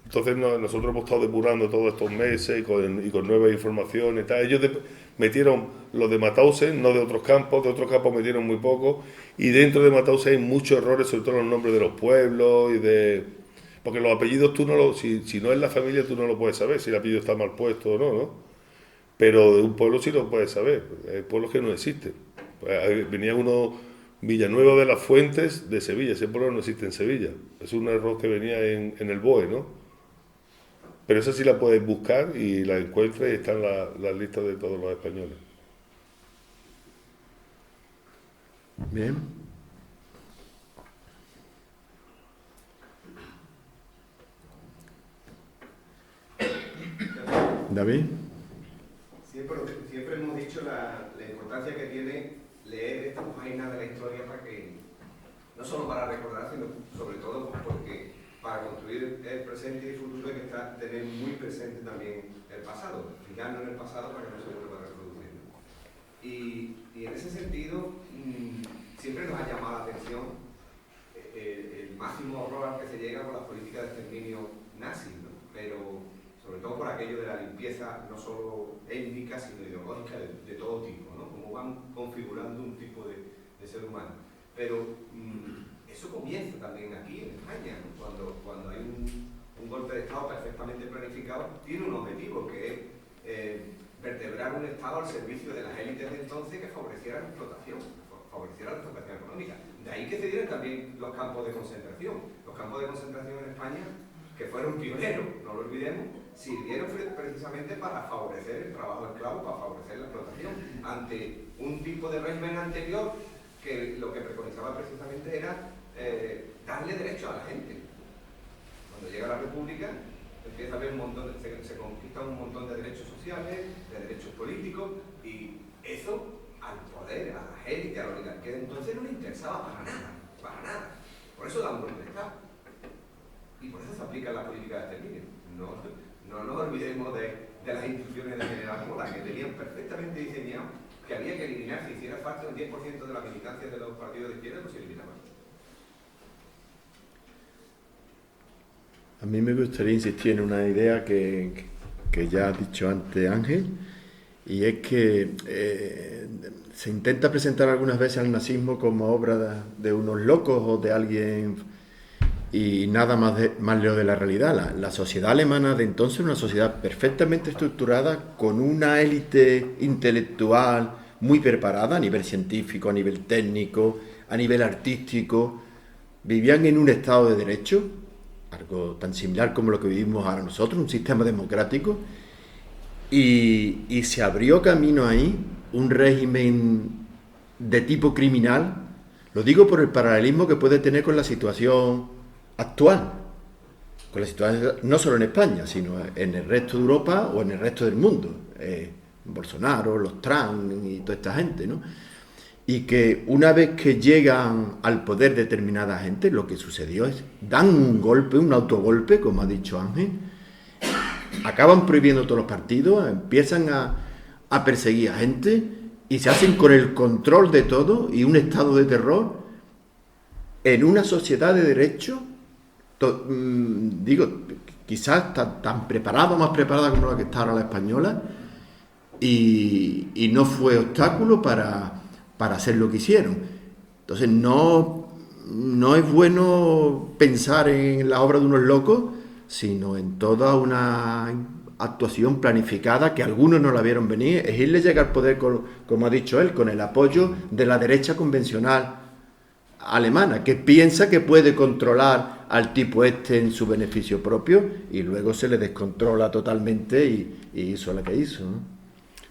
Entonces nosotros hemos estado depurando todos estos meses y con nuevas informaciones y tal. Ellos metieron los de Mauthausen, no de otros campos metieron muy poco, y dentro de Mauthausen hay muchos errores, sobre todo los nombres de los pueblos y de... Porque los apellidos tú no lo... Si no es la familia tú no lo puedes saber, si el apellido está mal puesto o no, ¿no? Pero de un pueblo sí lo puedes saber, hay pueblos que no existen. Venía uno... Villanueva de las Fuentes de Sevilla, ese pueblo no existe en Sevilla. Es un error que venía en el BOE, ¿no? Pero esa sí la puedes buscar y la encuentras y están las listas de todos los españoles. Bien. David. Siempre hemos dicho la importancia que tiene leer estas páginas de la historia para que, no solo para recordar, sino sobre todo porque para construir el presente y el futuro hay que tener muy presente también el pasado, fijarnos en el pasado para que no se vuelva a reproducir. Y en ese sentido, siempre nos ha llamado la atención el máximo horror al que se llega con las políticas de exterminio nazi, ¿no? Pero sobre todo por aquello de la limpieza no solo étnica, sino ideológica de todo tipo, ¿no? Cómo van configurando un tipo de ser humano. Pero eso comienza también aquí en España, ¿no? Cuando hay un golpe de Estado perfectamente planificado, tiene un objetivo, que es vertebrar un Estado al servicio de las élites de entonces que favorecieran la explotación económica. De ahí que se dieron también los campos de concentración. Los campos de concentración en España, que fueron pioneros, no lo olvidemos, sirvieron precisamente para favorecer el trabajo esclavo, para favorecer la explotación, ante un tipo de régimen anterior que lo que preconizaba precisamente era darle derecho a la gente. Cuando llega la República, empieza a haber se conquistan un montón de derechos sociales, de derechos políticos, y eso al poder, a la élite, a la oligarquía de entonces no le interesaba para nada. Por eso da un golpe de Estado. Y por eso se aplica la política de exterminio. No nos olvidemos de las instrucciones de General Mola, que tenían perfectamente diseñado que había que eliminar, si hiciera falta un 10% de la militancia de los partidos de izquierda, pues se eliminaban. A mí me gustaría insistir en una idea que ya ha dicho antes Ángel, y es que se intenta presentar algunas veces al nazismo como obra de unos locos o de alguien, y nada más lejos de la realidad. La sociedad alemana de entonces era una sociedad perfectamente estructurada, con una élite intelectual muy preparada a nivel científico, a nivel técnico, a nivel artístico. Vivían en un estado de derecho, algo tan similar como lo que vivimos ahora nosotros, un sistema democrático, y se abrió camino ahí un régimen de tipo criminal. Lo digo por el paralelismo que puede tener con la situación actual, con la situación no solo en España, sino en el resto de Europa o en el resto del mundo. Bolsonaro, los Trump y toda esta gente, ¿no? Y que una vez que llegan al poder determinada gente, lo que sucedió es, dan un golpe, un autogolpe, como ha dicho Ángel, acaban prohibiendo todos los partidos, empiezan a perseguir a gente y se hacen con el control de todo y un estado de terror en una sociedad de derecho, digo, quizás tan preparada, más preparada como la que está ahora la española, y no fue obstáculo para hacer lo que hicieron. Entonces no es bueno pensar en la obra de unos locos, sino en toda una actuación planificada que algunos no la vieron venir. Es irle llegar al poder, como ha dicho él, con el apoyo de la derecha convencional alemana, que piensa que puede controlar al tipo este en su beneficio propio, y luego se le descontrola totalmente y hizo lo que hizo, ¿no?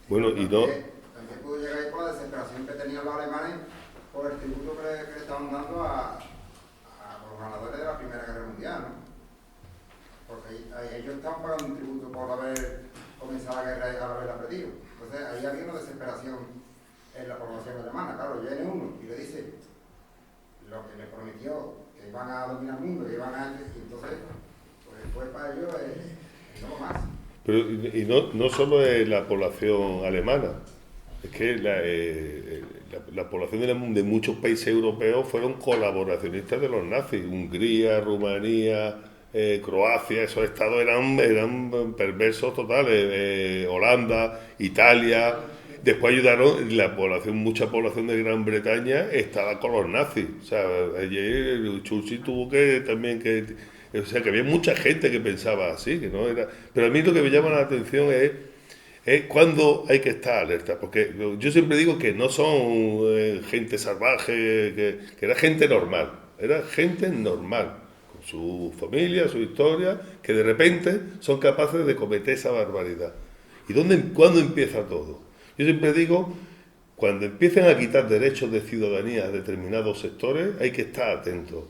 Bueno, y no... También pudo llegar ahí por la desesperación que tenían los alemanes por el tributo que le estaban dando a los ganadores de la Primera Guerra Mundial, ¿no? Porque ellos estaban pagando un tributo por haber comenzado la guerra y haberla perdido. Entonces ahí había una desesperación en la población alemana. Claro, viene uno y le dice lo que le prometió, que iban a dominar el mundo, que iban a... Y entonces, pues fue para ellos no más. Pero y no solo es la población alemana, es que la población de muchos países europeos fueron colaboracionistas de los nazis. Hungría, Rumanía, Croacia, esos estados eran perversos totales. Holanda, Italia. Después ayudaron, mucha población de Gran Bretaña estaba con los nazis. O sea, ayer Churchill tuvo que también que... O sea, que había mucha gente que pensaba así, que no era... Pero a mí lo que me llama la atención es cuando hay que estar alerta, porque yo siempre digo que no son gente salvaje, que era gente normal, con su familia, su historia, que de repente son capaces de cometer esa barbaridad. ¿Y cuándo empieza todo? Yo siempre digo, cuando empiecen a quitar derechos de ciudadanía a determinados sectores, hay que estar atentos.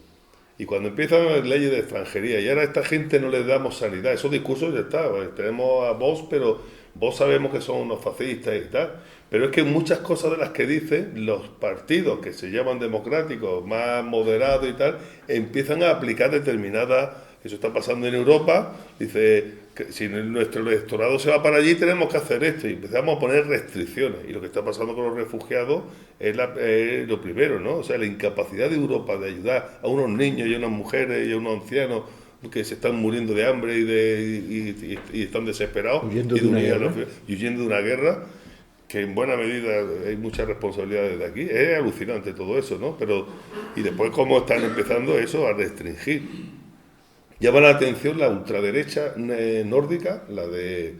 Y cuando empiezan las leyes de extranjería, y ahora a esta gente no les damos sanidad, esos discursos ya están, tenemos a Vox, pero Vox sabemos que son unos fascistas y tal, pero es que muchas cosas de las que dicen los partidos que se llaman democráticos, más moderados y tal, empiezan a aplicar determinadas, eso está pasando en Europa, dice que si nuestro electorado se va para allí tenemos que hacer esto, y empezamos a poner restricciones, y lo que está pasando con los refugiados es lo primero, ¿no? O sea, la incapacidad de Europa de ayudar a unos niños y a unas mujeres y a unos ancianos que se están muriendo de hambre y están desesperados, huyendo de una guerra, que en buena medida hay muchas responsabilidades de aquí. Es alucinante todo eso, ¿no? Y después cómo están empezando eso a restringir. Llama la atención la ultraderecha nórdica, la de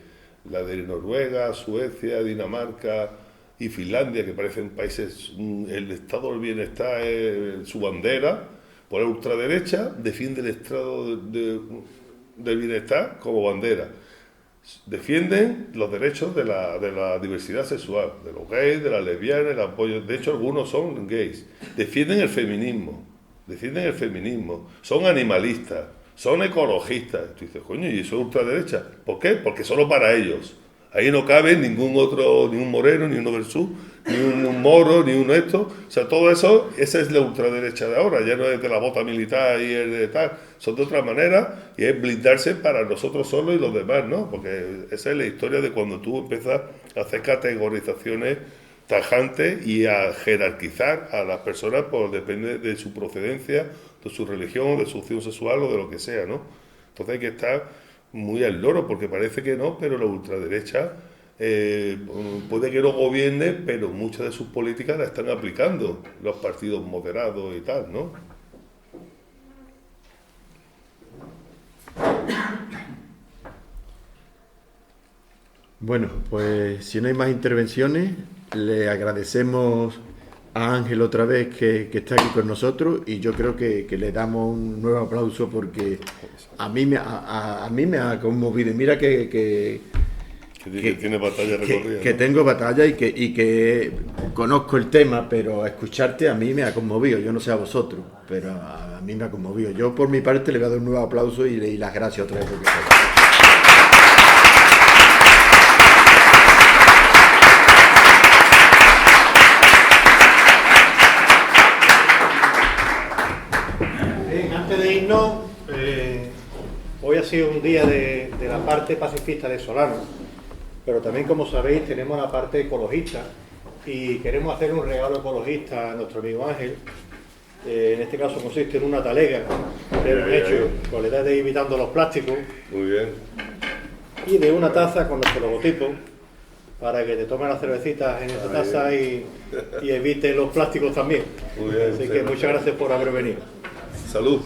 Noruega, Suecia, Dinamarca y Finlandia, que parecen países, el estado del bienestar es su bandera. Por la ultraderecha defiende el estado del bienestar como bandera. Defienden los derechos de la diversidad sexual, de los gays, de las lesbianas, el apoyo. De hecho, algunos son gays. Defienden el feminismo, son animalistas, son ecologistas. Tú dices, coño, ¿y eso es ultraderecha? ¿Por qué? Porque solo para ellos. Ahí no cabe ningún otro, ni un moreno, ni uno del sur, ni un moro, ni un esto. O sea, todo eso, esa es la ultraderecha de ahora. Ya no es de la bota militar y el de tal. Son de otra manera y es blindarse para nosotros solos y los demás, ¿no? Porque esa es la historia de cuando tú empiezas a hacer categorizaciones tajantes y a jerarquizar a las personas, pues depende de su procedencia, de su religión, de su opción sexual o de lo que sea, ¿no? Entonces hay que estar muy al loro, porque parece que no, pero la ultraderecha puede que no gobierne, pero muchas de sus políticas las están aplicando los partidos moderados y tal, ¿no? Bueno, pues si no hay más intervenciones, le agradecemos a Ángel otra vez que está aquí con nosotros, y yo creo que le damos un nuevo aplauso porque a mí me ha conmovido. Mira que Que tiene batalla recorrida. Que tengo batalla y que conozco el tema, pero escucharte a mí me ha conmovido. Yo no sé a vosotros, pero a mí me ha conmovido. Yo por mi parte le voy a dar un nuevo aplauso y las gracias otra vez. Bien, antes de irnos, hoy ha sido un día de la parte pacifista de Solano, pero también, como sabéis, tenemos la parte ecologista y queremos hacer un regalo ecologista a nuestro amigo Ángel. En este caso consiste en una talega que hemos hecho con la idea de ir evitando los plásticos. Muy bien. Y de una taza con nuestro logotipo para que te tomes las cervecitas en esta taza y evite los plásticos también. Muy bien. Así que muchas gracias por haber venido. Salud.